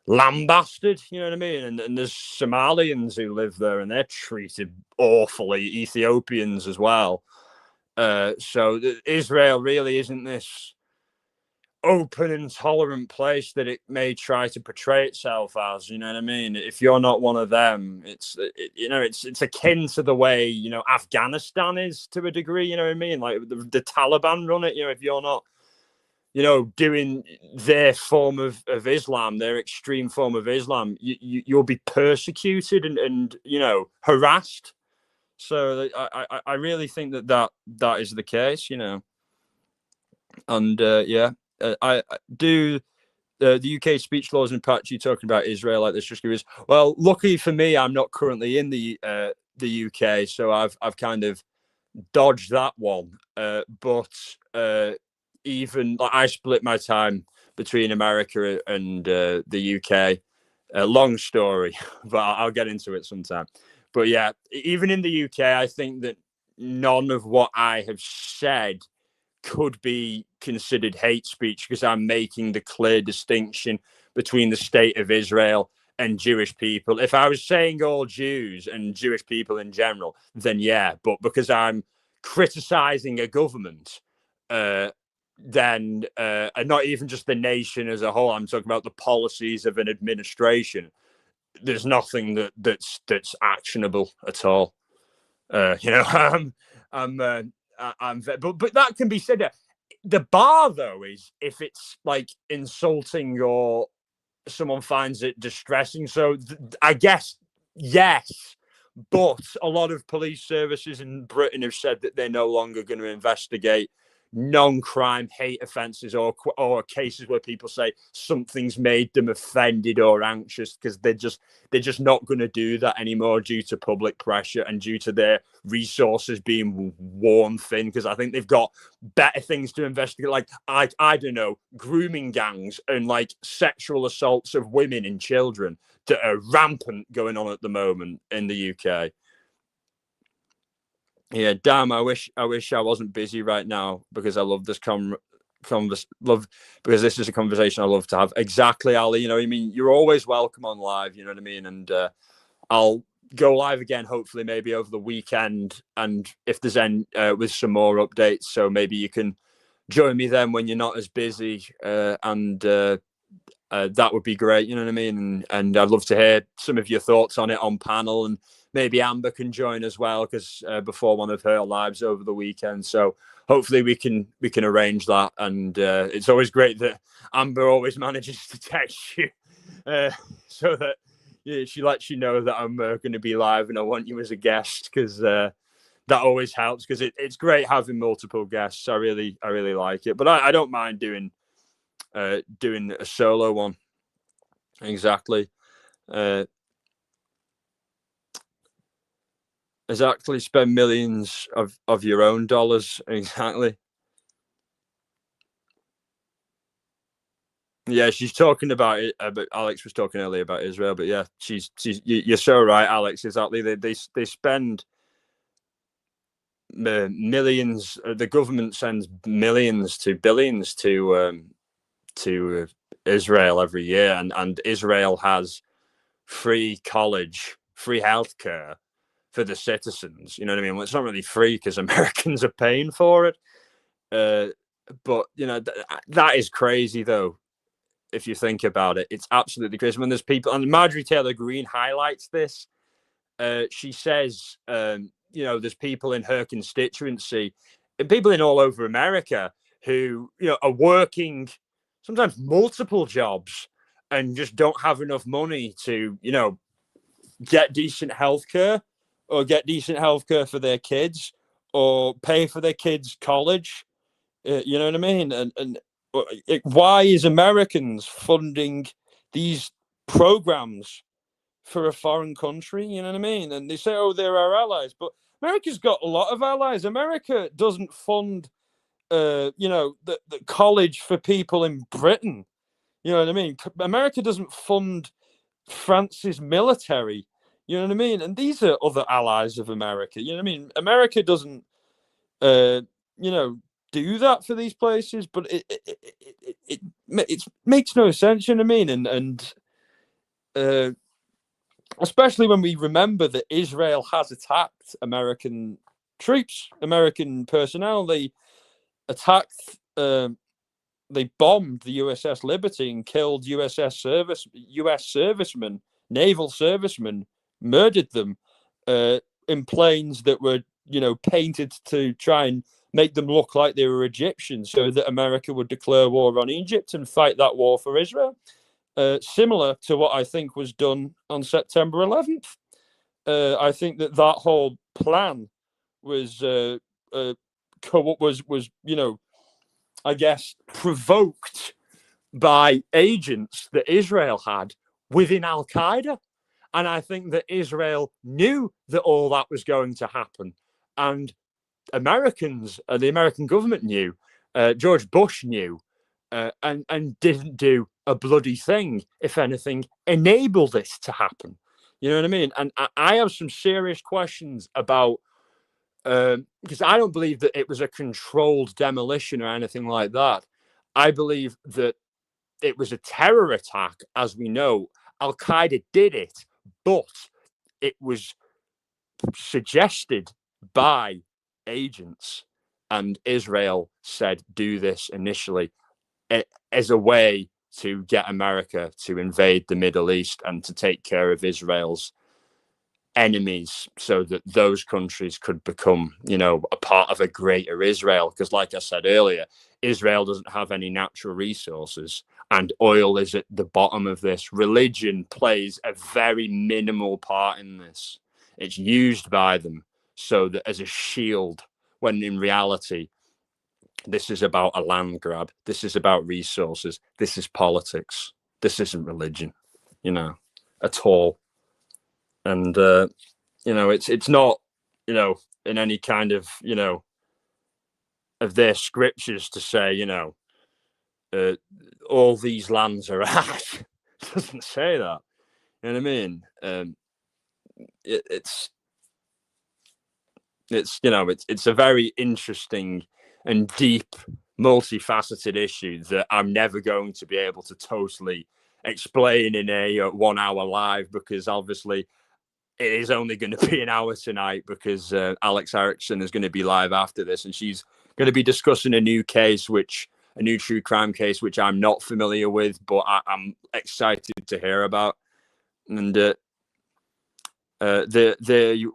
lambasted, you know what I mean. And there's Somalians who live there and they're treated awfully, Ethiopians as well. So Israel really isn't this open and tolerant place that it may try to portray itself as. You know what I mean? If you're not one of them, it's you know, it's akin to the way, you know, Afghanistan is to a degree. You know what I mean? Like the Taliban run it. You know, if you're not, you know, doing their form of Islam, their extreme form of Islam, you'll be persecuted and you know, harassed. So I really think that is the case. You know, and yeah. I do the UK speech laws impact you talking about Israel like this. Just curious. Well, lucky for me, I'm not currently in the UK, so I've kind of dodged that one. But even like, I split my time between America and the UK. Long story, but I'll get into it sometime. But yeah, even in the UK, I think that none of what I have said could be considered hate speech because I'm making the clear distinction between the state of Israel and Jewish people. If I was saying all Jews and Jewish people in general, then yeah, but because I'm criticizing a government, then and not even just the nation as a whole, I'm talking about the policies of an administration. There's nothing that's actionable at all. You know, but that can be said. The bar though is if it's like insulting or someone finds it distressing. So I guess yes, but a lot of police services in Britain have said that they're no longer going to investigate non-crime hate offences or cases where people say something's made them offended or anxious, because they're just not going to do that anymore due to public pressure and due to their resources being worn thin, because I think they've got better things to investigate, like I don't know, grooming gangs and like sexual assaults of women and children that are rampant going on at the moment in the UK. Yeah, damn! I wish I wasn't busy right now, because I love this because this is a conversation I love to have. Exactly, Ali. You know what I mean? You're always welcome on live. You know what I mean? And I'll go live again, hopefully, maybe over the weekend. And if there's any with some more updates, so maybe you can join me then when you're not as busy. And that would be great. You know what I mean? And I'd love to hear some of your thoughts on it on panel, and maybe Amber can join as well, because before one of her lives over the weekend. So hopefully we can arrange that. And it's always great that Amber always manages to text you so that she lets you know that I'm going to be live and I want you as a guest, because that always helps, because it's great having multiple guests. I really like it, but I don't mind doing a solo one. Exactly. Spend millions of your own dollars. Exactly. Yeah, she's talking about it. But Alex was talking earlier about Israel. But yeah, you're so right, Alex. Exactly. They spend millions. The government sends millions to billions to Israel every year, and Israel has free college, free healthcare for the citizens. You know what I mean? Well, it's not really free because Americans are paying for it. But you know that is crazy, though. If you think about it, it's absolutely crazy. When there's people, and Marjorie Taylor Greene highlights this. She says, you know, there's people in her constituency, and people in all over America who, you know, are working sometimes multiple jobs and just don't have enough money to, you know, get decent healthcare or get decent healthcare for their kids or pay for their kids' college. You know what I mean? And why is Americans funding these programs for a foreign country? You know what I mean? And they say, oh, they're our allies, but America's got a lot of allies. America doesn't fund, you know, the college for people in Britain. You know what I mean? America doesn't fund France's military. You know what I mean? And these are other allies of America. You know what I mean? America doesn't, you know, do that for these places, but it makes no sense. You know what I mean? And especially when we remember that Israel has attacked American troops, American personnel. They attacked, they bombed the USS Liberty and killed US servicemen, naval servicemen, murdered them in planes that were, you know, painted to try and make them look like they were Egyptian, so that America would declare war on Egypt and fight that war for Israel. Similar to what I think was done on September 11th. I think that whole plan was you know, I guess provoked by agents that Israel had within Al Qaeda, and I think that Israel knew that all that was going to happen, and Americans, the American government knew, George Bush knew, and didn't do a bloody thing. If anything, enabled this to happen. You know what I mean? And I have some serious questions about because I don't believe that it was a controlled demolition or anything like that. I believe that it was a terror attack, as we know. Al Qaeda did it, but it was suggested by agents, and Israel said do this initially as a way to get America to invade the Middle East and to take care of Israel's enemies, so that those countries could become, a part of a greater Israel. Because, like I said earlier, Israel doesn't have any natural resources, and oil is at the bottom of this. Religion plays a very minimal part in this. It's used by them so that as a shield, when in reality, this is about a land grab. This is about resources. This is politics. This isn't religion, at all. And it's not, in any kind of, of their scriptures to say, all these lands are ours. It doesn't say that. You know what I mean? It's a very interesting and deep, multifaceted issue that I'm never going to be able to totally explain in a 1 hour live, because obviously it is only going to be an hour tonight, because Alex Erickson is going to be live after this, and she's going to be discussing a new true crime case, which I'm not familiar with, but I'm excited to hear about. And the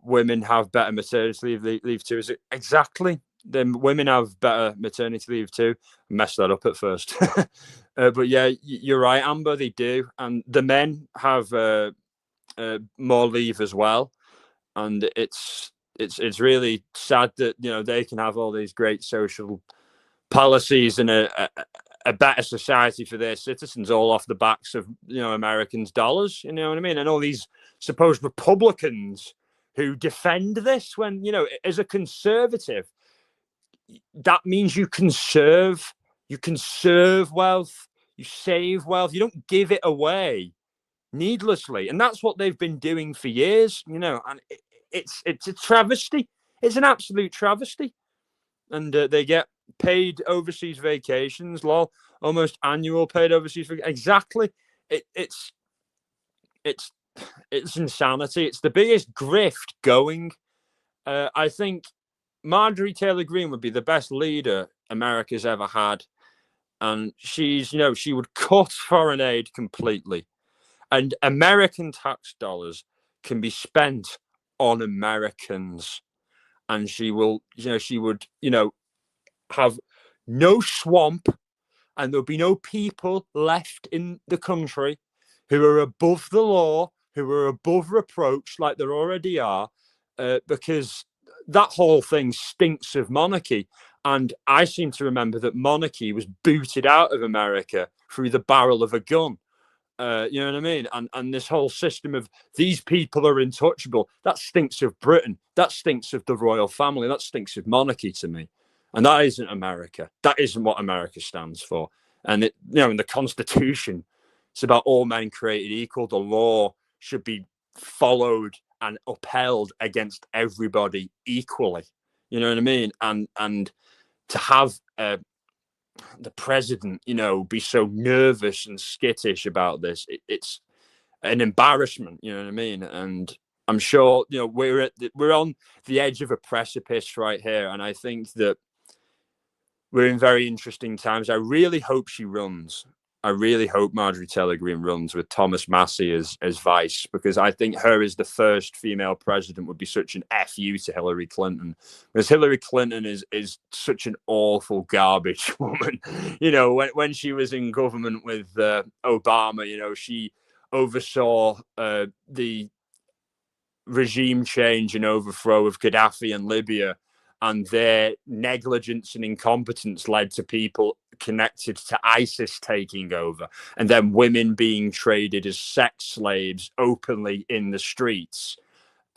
women have better maternity leave too. Is it exactly? The women have better maternity leave too. I messed that up at first. But yeah, you're right, Amber, they do. And the men have more leave as well. And it's really sad that, they can have all these great social policies and a better society for their citizens, all off the backs of, Americans' dollars. You know what I mean? And all these supposed Republicans who defend this, when, as a conservative, that means you conserve wealth, you save wealth, you don't give it away needlessly. And that's what they've been doing for years, and it's a travesty. It's an absolute travesty. And they get paid overseas vacations, almost annual paid overseas vacations. Exactly. It's insanity. It's the biggest grift going. I think Marjorie Taylor Greene would be the best leader America's ever had. And she would cut foreign aid completely. And American tax dollars can be spent on Americans. And she would, have no swamp, and there'll be no people left in the country who are above the law, who are above reproach, like there already are, because that whole thing stinks of monarchy. And I seem to remember that monarchy was booted out of America through the barrel of a gun. You know what I mean? And this whole system of these people are intouchable, that stinks of Britain. That stinks of the royal family. That stinks of monarchy to me. And that isn't America. That isn't what America stands for. And in the Constitution, it's about all men created equal. The law should be followed and upheld against everybody equally. You know what I mean? And to have the president, be so nervous and skittish about this, it's an embarrassment. You know what I mean? And I'm sure we're on the edge of a precipice right here, and I think that we're in very interesting times. I really hope she runs. I really hope Marjorie Taylor Greene runs with Thomas Massey as vice, because I think her as the first female president would be such an FU to Hillary Clinton. Because Hillary Clinton is such an awful garbage woman. When she was in government with Obama, she oversaw the regime change and overthrow of Gaddafi in Libya. And their negligence and incompetence led to people connected to ISIS taking over, and then women being traded as sex slaves openly in the streets.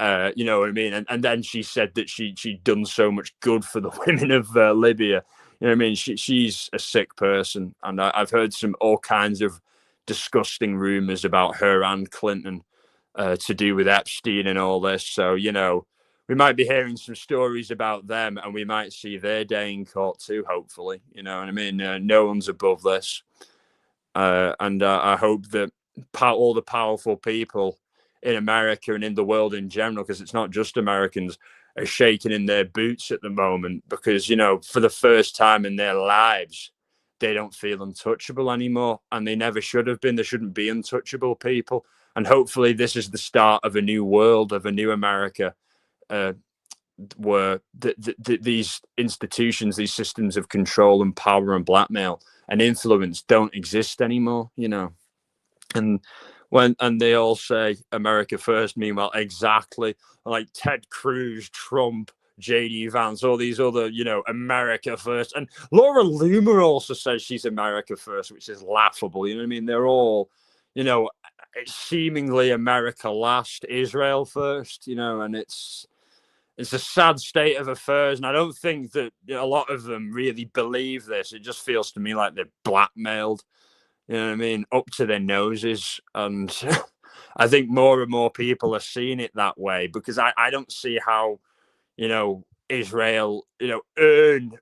You know what I mean? And then she said that she'd done so much good for the women of Libya. You know what I mean? She's a sick person, and I've heard all kinds of disgusting rumors about her and Clinton to do with Epstein and all this. So we might be hearing some stories about them, and we might see their day in court too. Hopefully, you know what I mean. No one's above this, and I hope that all the powerful people in America and in the world in general, because it's not just Americans, are shaking in their boots at the moment because, you know, for the first time in their lives, they don't feel untouchable anymore, and they never should have been. There shouldn't be untouchable people, and hopefully this is the start of a new world, of a new America, where these institutions, these systems of control and power and blackmail and influence don't exist anymore, you know. And they all say America first, meanwhile, exactly like Ted Cruz, Trump, JD Vance, all these other, you know, America first. And Laura Loomer also says she's America first, which is laughable. You know what I mean? They're all, you know, seemingly America last, Israel first, you know, and it's a sad state of affairs. And I don't think that, you know, a lot of them really believe this. It just feels to me like they're blackmailed, you know what I mean, up to their noses. And I think more and more people are seeing it that way, because I don't see how, you know, Israel, you know, earn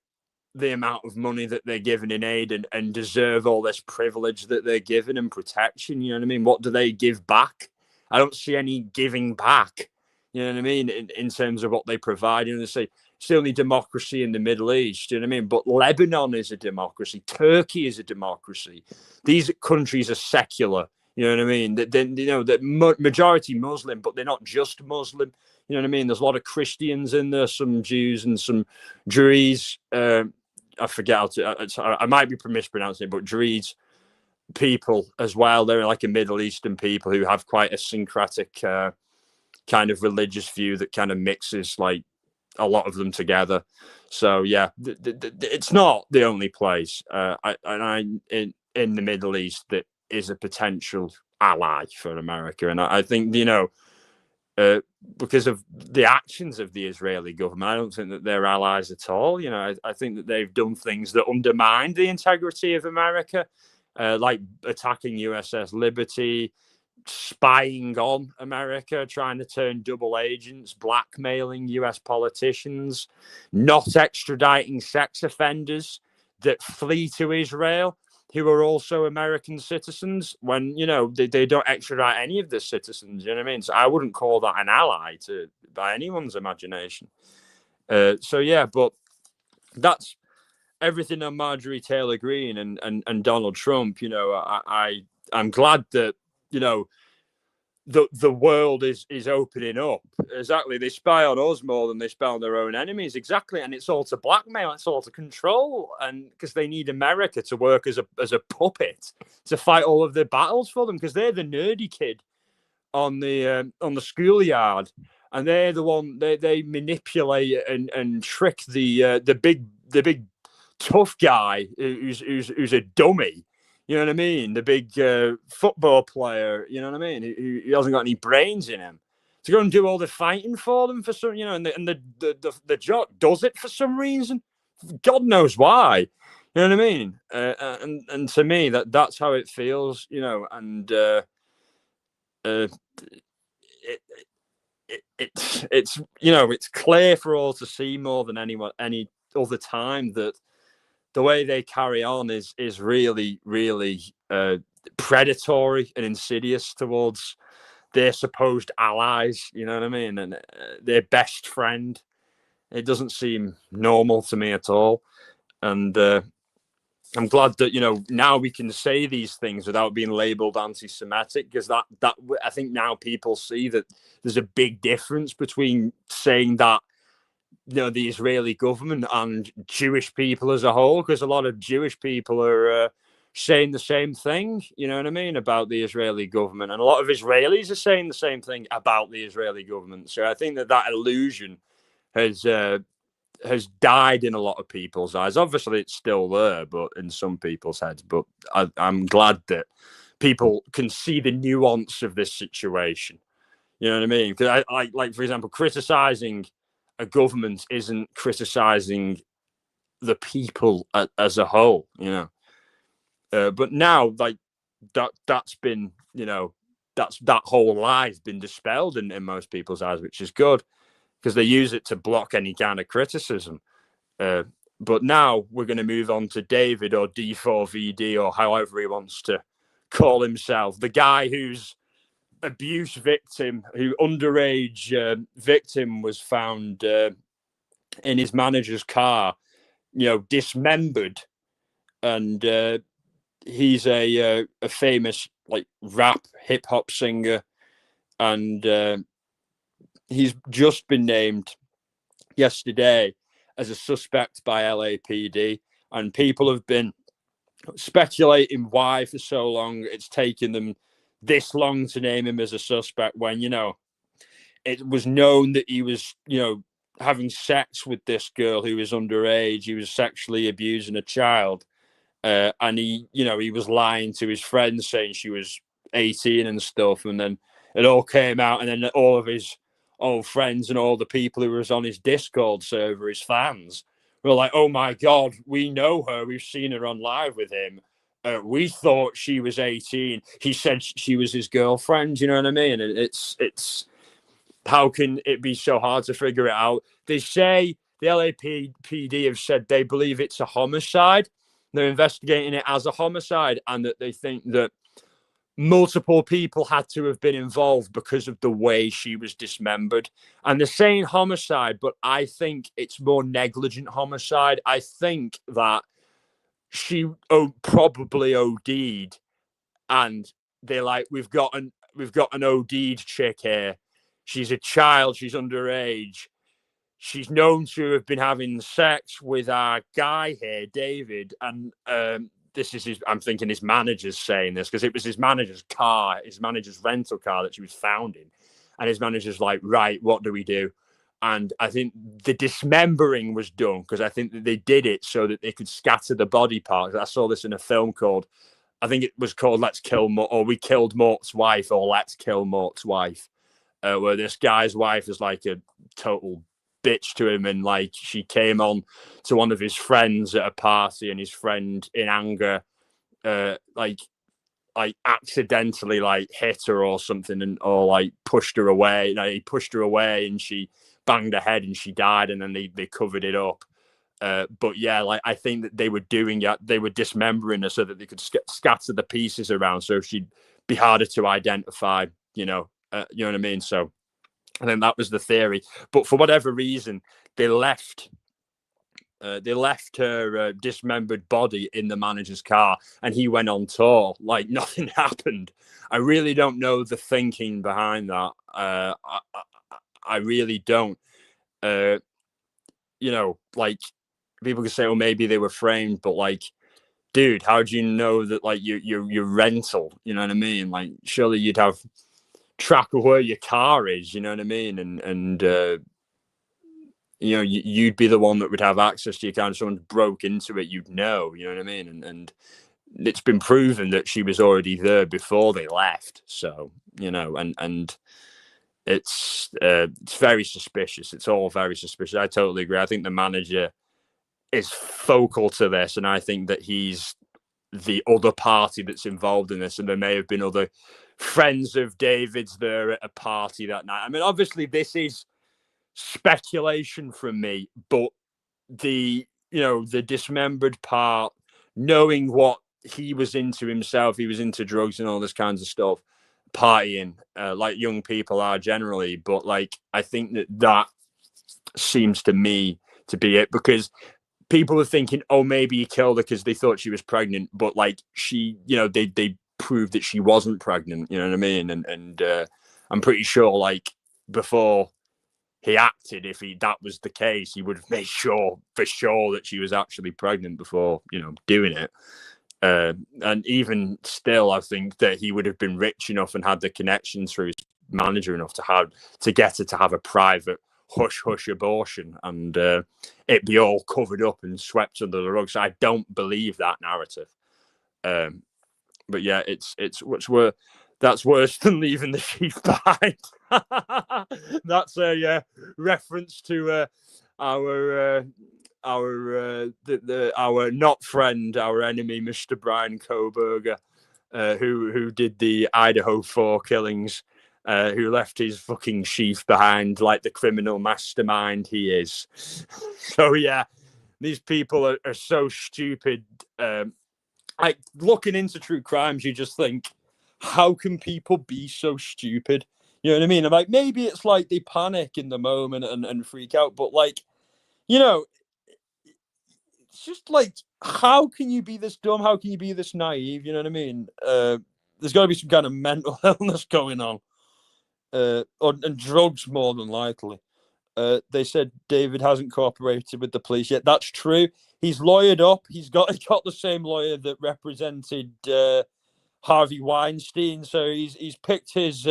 the amount of money that they're given in aid and deserve all this privilege that they're given and protection. You know what I mean? What do they give back? I don't see any giving back. You know what I mean? In terms of what they provide. You know, they say it's the only democracy in the Middle East. You know what I mean? But Lebanon is a democracy. Turkey is a democracy. These countries are secular. You know what I mean? You know, that majority Muslim, but they're not just Muslim. You know what I mean? There's a lot of Christians in there, some Jews and some Druids. I forget how to. I might be mispronouncing it, but Druids people as well. They're like a Middle Eastern people who have quite a syncretic kind of religious view that kind of mixes like a lot of them together. So yeah, it's not the only place in the Middle East that is a potential ally for America, and I think, you know, because of the actions of the Israeli government, I don't think that they're allies at all. You know, I think that they've done things that undermine the integrity of America, like attacking USS Liberty, spying on America, trying to turn double agents, blackmailing US politicians, not extraditing sex offenders that flee to Israel, who are also American citizens, when, you know, they don't extradite any of the citizens. You know what I mean? So I wouldn't call that an ally by anyone's imagination. So yeah, but that's everything on Marjorie Taylor Greene and Donald Trump. You know, I'm glad that, you know, the world is opening up. Exactly. They spy on us more than they spy on their own enemies. Exactly. And it's all to blackmail, it's all to control. And because they need America to work as a puppet to fight all of their battles for them, because they're the nerdy kid on the schoolyard, and they're the one they manipulate and trick the big tough guy who's a dummy. You know what I mean? The big football player, you know what I mean? He hasn't got any brains in him, to go and do all the fighting for them for some, you know, and the jock does it for some reason. God knows why. You know what I mean? And to me, that's how it feels, you know. And it's you know, it's clear for all to see more than any other time that the way they carry on is really, really predatory and insidious towards their supposed allies. You know what I mean? And their best friend. It doesn't seem normal to me at all. And I'm glad that, you know, now we can say these things without being labeled anti-Semitic, because that I think now people see that there's a big difference between saying that, you know, the Israeli government and Jewish people as a whole, because a lot of Jewish people are saying the same thing, you know what I mean, about the Israeli government, and a lot of Israelis are saying the same thing about the Israeli government. So I think that illusion has died in a lot of people's eyes. Obviously, it's still there, but in some people's heads. But I'm glad that people can see the nuance of this situation. You know what I mean? Because I like, for example, criticizing a government isn't criticizing the people as a whole, you know. But now, like, that's been, you know, that whole lie's been dispelled in most people's eyes, which is good, because they use it to block any kind of criticism. But now we're going to move on to David, or D4VD, or however he wants to call himself, the guy whose abuse victim, who underage victim was found in his manager's car, dismembered. And he's a famous like rap hip hop singer, and he's just been named yesterday as a suspect by LAPD, and people have been speculating why for so long it's taken them this long to name him as a suspect, when it was known that he was having sex with this girl who was underage. He was sexually abusing a child, and he was lying to his friends saying she was 18 and stuff, and then it all came out, and then all of his old friends and all the people who was on his Discord server, his fans, were like, oh my God, we know her. We've seen her on live with him. We thought she was 18. He said she was his girlfriend. You know what I mean? And it's how can it be so hard to figure it out? They say the LAPD have said they believe it's a homicide. They're investigating it as a homicide, and that they think that multiple people had to have been involved because of the way she was dismembered. And they're saying homicide, but I think it's more negligent homicide. I think that she probably OD'd, and they're like, we've got an OD'd chick here. She's a child. She's underage. She's known to have been having sex with our guy here, David, and this is I'm thinking his manager's saying this, because it was his manager's car, his manager's rental car that she was found in. And his manager's like, right, what do we do? And I think the dismembering was done because I think that they did it so that they could scatter the body parts. I saw this in a film called, I think it was called Let's Kill Mort, or We Killed Mort's Wife, or Let's Kill Mort's Wife, where this guy's wife is like a total bitch to him, and like she came on to one of his friends at a party, and his friend in anger like accidentally like hit her or something, and or like pushed her away. He pushed her away and she banged her head and she died, and then they covered it up. But yeah, like I think that they were dismembering her so that they could scatter the pieces around, so she'd be harder to identify. You know what I mean? So I think that was the theory. But for whatever reason, they left her dismembered body in the manager's car, and he went on tour like nothing happened. I really don't know the thinking behind that. I really don't. Like people can say, oh, maybe they were framed, but like, dude, how do you know that like your rental? You know what I mean? Like, surely you'd have track of where your car is. You know what I mean? And you'd be the one that would have access to your car. If someone broke into it, you'd know. You know what I mean? And it's been proven that she was already there before they left. So and it's very suspicious. It's all very suspicious. I totally agree. I think the manager is focal to this, and I think that he's the other party that's involved in this, and there may have been other friends of David's there at a party that night. I mean, obviously this is speculation from me, but the dismembered part, knowing what he was into himself, he was into drugs and all this kinds of stuff, partying, like young people are generally. But like, I think that seems to me to be it, because people were thinking, oh, maybe he killed her because they thought she was pregnant, but like she, they proved that she wasn't pregnant. You know what I mean? And I'm pretty sure, like, before he acted, if that was the case, he would have made sure for sure that she was actually pregnant before doing it. And even still, I think that he would have been rich enough and had the connections through his manager enough to get her to have a private hush abortion, and it be all covered up and swept under the rug. So I don't believe that narrative. But yeah, that's worse than leaving the sheep behind. That's a reference to our not friend, our enemy, Mr. Brian Koberger, who did the Idaho 4 killings who left his fucking sheath behind like the criminal mastermind he is. So, yeah, these people are so stupid. Like, looking into true crimes, you just think, how can people be so stupid? You know what I mean? I'm like, maybe it's like they panic in the moment and freak out, but like, you know, it's just like, how can you be this dumb? How can you be this naive? You know what I mean? There's got to be some kind of mental illness going on, and drugs more than likely. They said David hasn't cooperated with the police yet. That's true. He's lawyered up. He's got the same lawyer that represented Harvey Weinstein. So he's picked his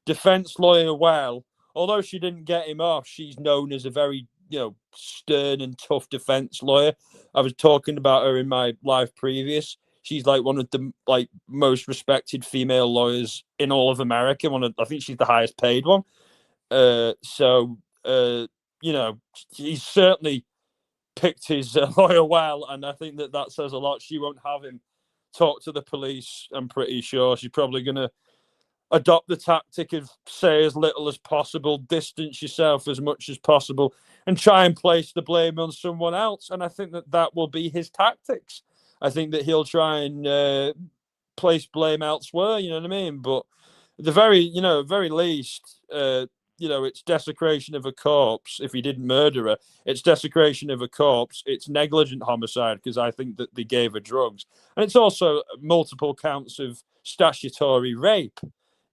defense lawyer well. Although she didn't get him off, she's known as a very stern and tough defense lawyer. I was talking about her in my live previous. She's like one of the most respected female lawyers in all of America. I think she's the highest paid one. So he's certainly picked his lawyer well, and I think that says a lot. She won't have him talk to the police. I'm pretty sure she's probably going to adopt the tactic of say as little as possible, distance yourself as much as possible, and try and place the blame on someone else. And I think that will be his tactics. I think that he'll try and place blame elsewhere. You know what I mean? But at the very least, it's desecration of a corpse. If he didn't murder her, it's desecration of a corpse. It's negligent homicide because I think that they gave her drugs, and it's also multiple counts of statutory rape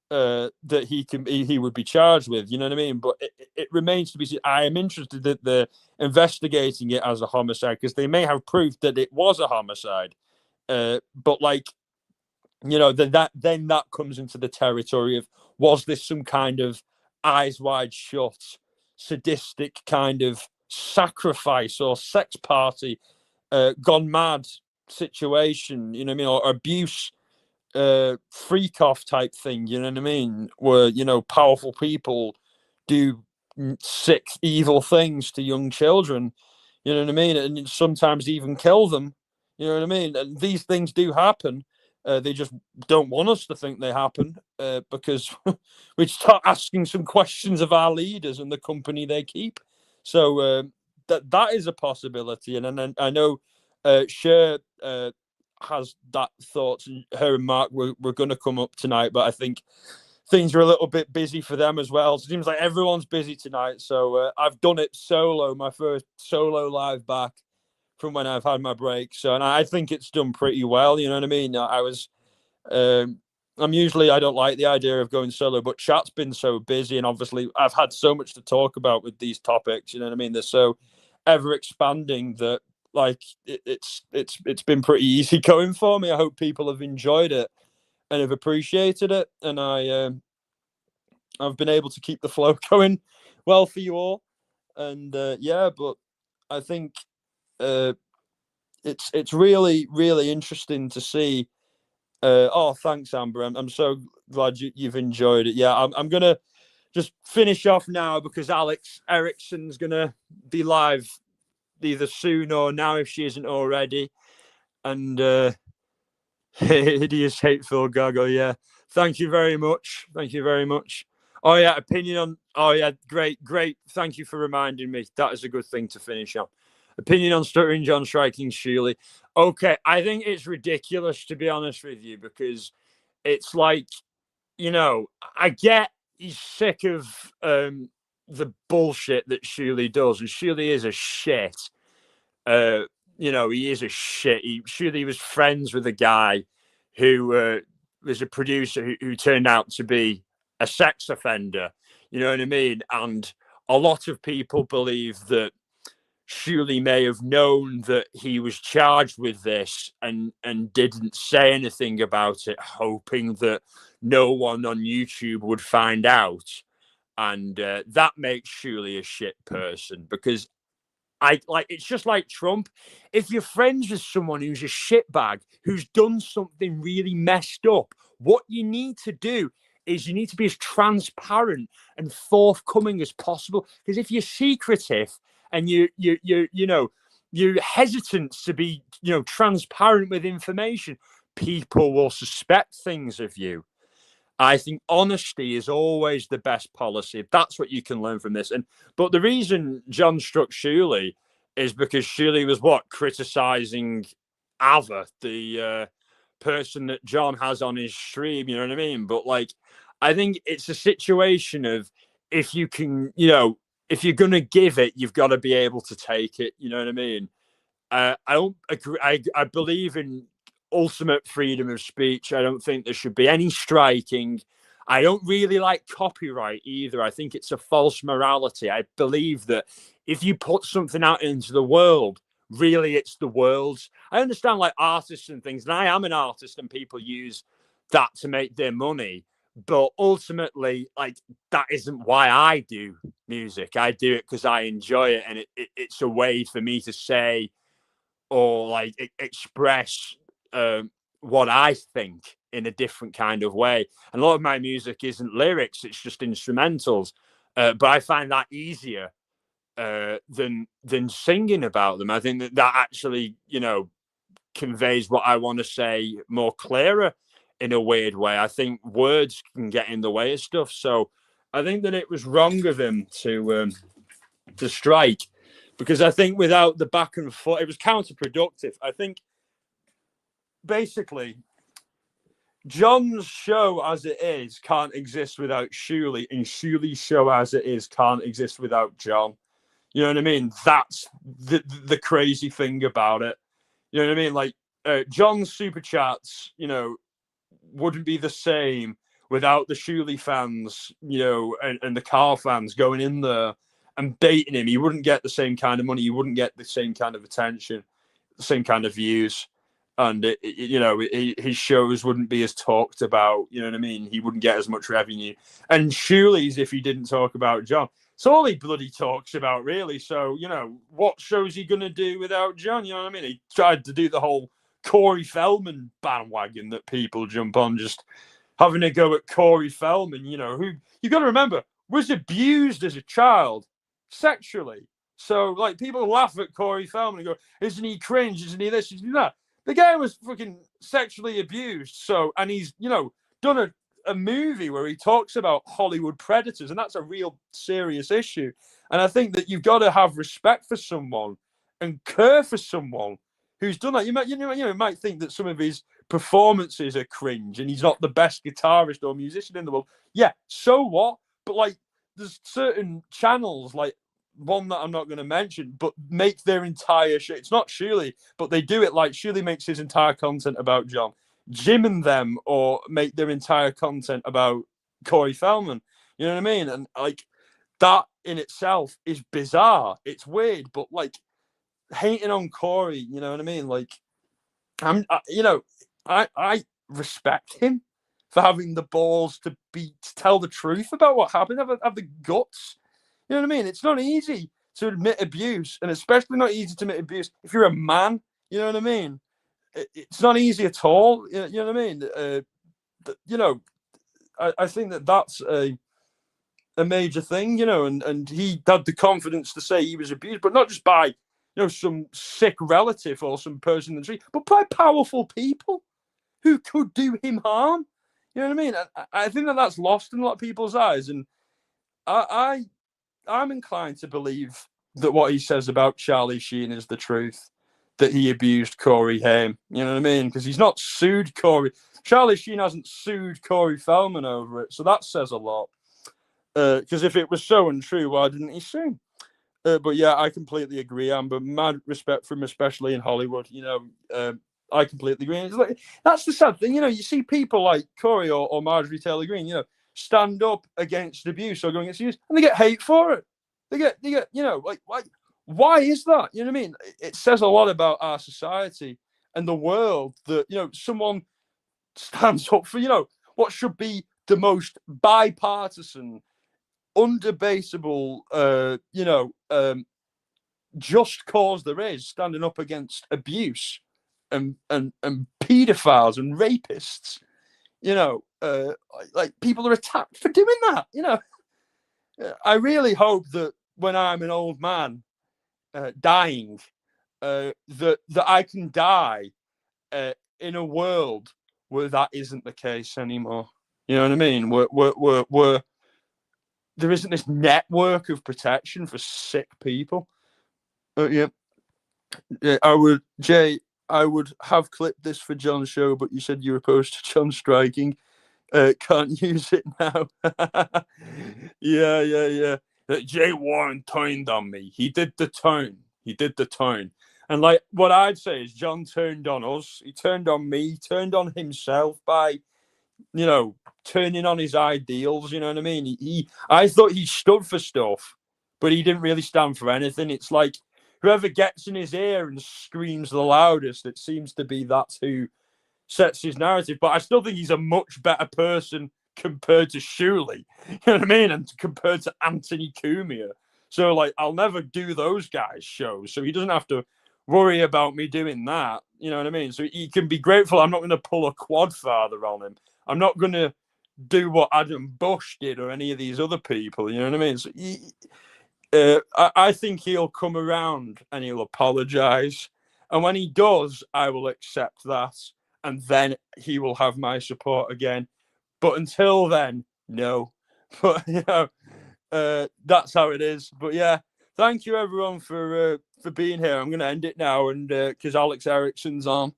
that he would be charged with. You know what I mean? But it remains to be seen. I am interested that they're investigating it as a homicide because they may have proof that it was a homicide. But then that comes into the territory of, was this some kind of eyes wide shut, sadistic kind of sacrifice or sex party gone mad situation, you know what I mean, or abuse freak off type thing, you know what I mean, where powerful people do sick evil things to young children, you know what I mean, and sometimes even kill them, you know what I mean, and these things do happen. They just don't want us to think they happen because we start asking some questions of our leaders and the company they keep. So that is a possibility. And then I know Cher has that thought, and her and Mark were going to come up tonight, but I think things are a little bit busy for them as well. It seems like everyone's busy tonight. So I've done it solo, my first solo live back from when I've had my break. So, and I think it's done pretty well. You know what I mean? I don't like the idea of going solo, but chat's been so busy, and obviously I've had so much to talk about with these topics. You know what I mean? They're so ever expanding that it's been pretty easy going for me. I hope people have enjoyed it and have appreciated it, and I've been able to keep the flow going well for you all. And but I think it's really, really interesting to see. Thanks, Amber. I'm so glad you've enjoyed it. Yeah, I'm gonna just finish off now because Alex Ericsson's gonna be live either soon or now if she isn't already. And hideous, hateful gaggle. Yeah, thank you very much. Thank you very much. Oh yeah, opinion on. Oh yeah, great. Thank you for reminding me. That is a good thing to finish on. Opinion on Stuttering John striking Shuley. Okay, I think it's ridiculous, to be honest with you, because it's like, I get he's sick of the bullshit that Shuley does, and Shuley is a shit. He is a shit. Shuley was friends with a guy who was a producer who turned out to be a sex offender. You know what I mean? And a lot of people believe that Shuley may have known that he was charged with this and didn't say anything about it, hoping that no one on YouTube would find out. And that makes Shuley a shit person, because it's just like Trump. If you're friends with someone who's a shitbag, who's done something really messed up, what you need to do is you need to be as transparent and forthcoming as possible. Because if you're secretive and you're hesitant to be, transparent with information, people will suspect things of you. I think honesty is always the best policy. That's what you can learn from this. But the reason John struck Shuley is because Shuley was criticizing Ava, the person that John has on his stream. You know what I mean? But like, I think it's a situation of if you can, if you're gonna give it, you've got to be able to take it. You know what I mean? I don't agree. I believe in ultimate freedom of speech. I don't think there should be any striking. I don't really like copyright either. I think it's a false morality. I believe that if you put something out into the world, really it's the world's. I understand like artists and things, and I am an artist and people use that to make their money. But ultimately, like, that isn't why I do music. I do it because I enjoy it, and it's a way for me to say or like express what I think in a different kind of way. And a lot of my music isn't lyrics; it's just instrumentals. But I find that easier than singing about them. I think that actually, conveys what I want to say more clearer in a weird way. I think words can get in the way of stuff. So I think that it was wrong of him to strike, because I think without the back and forth, it was counterproductive. I think basically John's show as it is can't exist without Shuley, and Shuley's show as it is can't exist without John. You know what I mean? That's the crazy thing about it. You know what I mean? Like John's super chats, wouldn't be the same without the Shuley fans, and the Carl fans going in there and baiting him. He wouldn't get the same kind of money. He wouldn't get the same kind of attention, the same kind of views. And, his shows wouldn't be as talked about. You know what I mean? He wouldn't get as much revenue. And Shuley's, if he didn't talk about John, it's all he bloody talks about, really. So, what show's he going to do without John? You know what I mean? He tried to do the whole Corey Feldman bandwagon that people jump on, just having a go at Corey Feldman, who you got to remember was abused as a child sexually. So, like, people laugh at Corey Feldman and go, "Isn't he cringe? Isn't he this? Isn't he that?" The guy was fucking sexually abused. So, and he's done a movie where he talks about Hollywood predators, and that's a real serious issue. And I think that you've got to have respect for someone and care for someone who's done that. You might think that some of his performances are cringe and he's not the best guitarist or musician in the world. Yeah, so what? But like, there's certain channels, like one that I'm not going to mention, but make their entire show. It's not Shuley, but they do it like Shuley makes his entire content about John. Jim and them, or make their entire content about Corey Feldman. You know what I mean? And like, that in itself is bizarre. It's weird, but like, hating on Corey, you know what I mean? Like, I respect him for having the balls to tell the truth about what happened, have the guts. You know what I mean? It's not easy to admit abuse, and especially not easy to admit abuse if you're a man. You know what I mean? It's not easy at all. You know what I mean? I think that's a major thing, and he had the confidence to say he was abused, but not just by some sick relative or some person in the street, but by powerful people who could do him harm. You know what I mean? I think that's lost in a lot of people's eyes, and I'm inclined to believe that what he says about Charlie Sheen is the truth, that he abused Corey Haim. You know what I mean? Because he's not sued Corey. Charlie Sheen hasn't sued Corey Feldman over it, so that says a lot. Because if it was so untrue, why didn't he sue? But yeah, I completely agree. I'm but mad respect for him, especially in Hollywood. I completely agree. It's like, that's the sad thing. You see people like Corey or Marjorie Taylor Greene, stand up against abuse or going against abuse, and they get hate for it. They get, like, why is that? You know what I mean? It says a lot about our society and the world that, someone stands up for, what should be the most bipartisan, undebatable, just cause there is, standing up against abuse and pedophiles and rapists. Like, people are attacked for doing that. I really hope that when I'm an old man dying, that I can die in a world where that isn't the case anymore. You know what I mean? We're there isn't this network of protection for sick people. Yeah. I would have clipped this for John's show, but you said you were opposed to John striking. Can't use it now. Yeah. Jay Warren turned on me. He did the turn. And like what I'd say is John turned on us. He turned on me. He turned on himself by, turning on his ideals. You know what I mean? I thought he stood for stuff, but he didn't really stand for anything. It's like whoever gets in his ear and screams the loudest, it seems to be that's who sets his narrative. But I still think he's a much better person compared to Shuley. You know what I mean? And compared to Anthony Cumia. So, like, I'll never do those guys' shows. So he doesn't have to worry about me doing that. You know what I mean? So he can be grateful I'm not going to pull a quad father on him. I'm not going to do what Adam Bush did or any of these other people. You know what I mean? So I think he'll come around and he'll apologize. And when he does, I will accept that. And then he will have my support again. But until then, no. But, that's how it is. But, yeah, thank you, everyone, for being here. I'm going to end it now and because Alex Ericsson's on.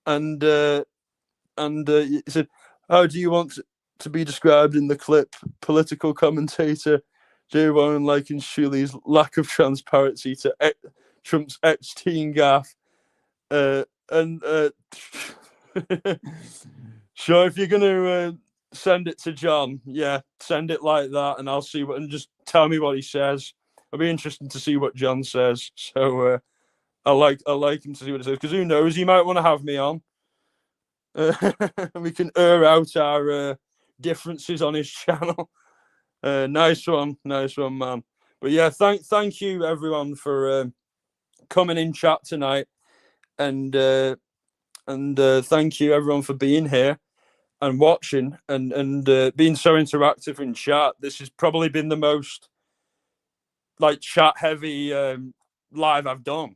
And he said, how do you want to be described in the clip? Political commentator Jay Warren likens Shuley's lack of transparency to Trump's Epstein gaffe. Sure, if you're going to send it to John, yeah, send it like that, and I'll see and just tell me what he says. It'll be interesting to see what John says. So I like him to see what he says, because who knows, he might want to have me on. We can air out our differences on his channel. Nice one, man. But yeah, thank you everyone for coming in chat tonight, and thank you everyone for being here and watching and being so interactive in chat. This has probably been the most like chat heavy live I've done.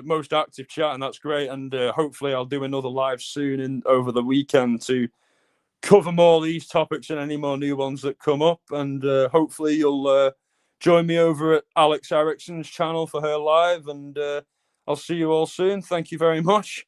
Most active chat, and that's great. And hopefully I'll do another live soon and over the weekend to cover more of these topics and any more new ones that come up. And hopefully you'll join me over at Alex Ericsson's channel for her live. And I'll see you all soon. Thank you very much.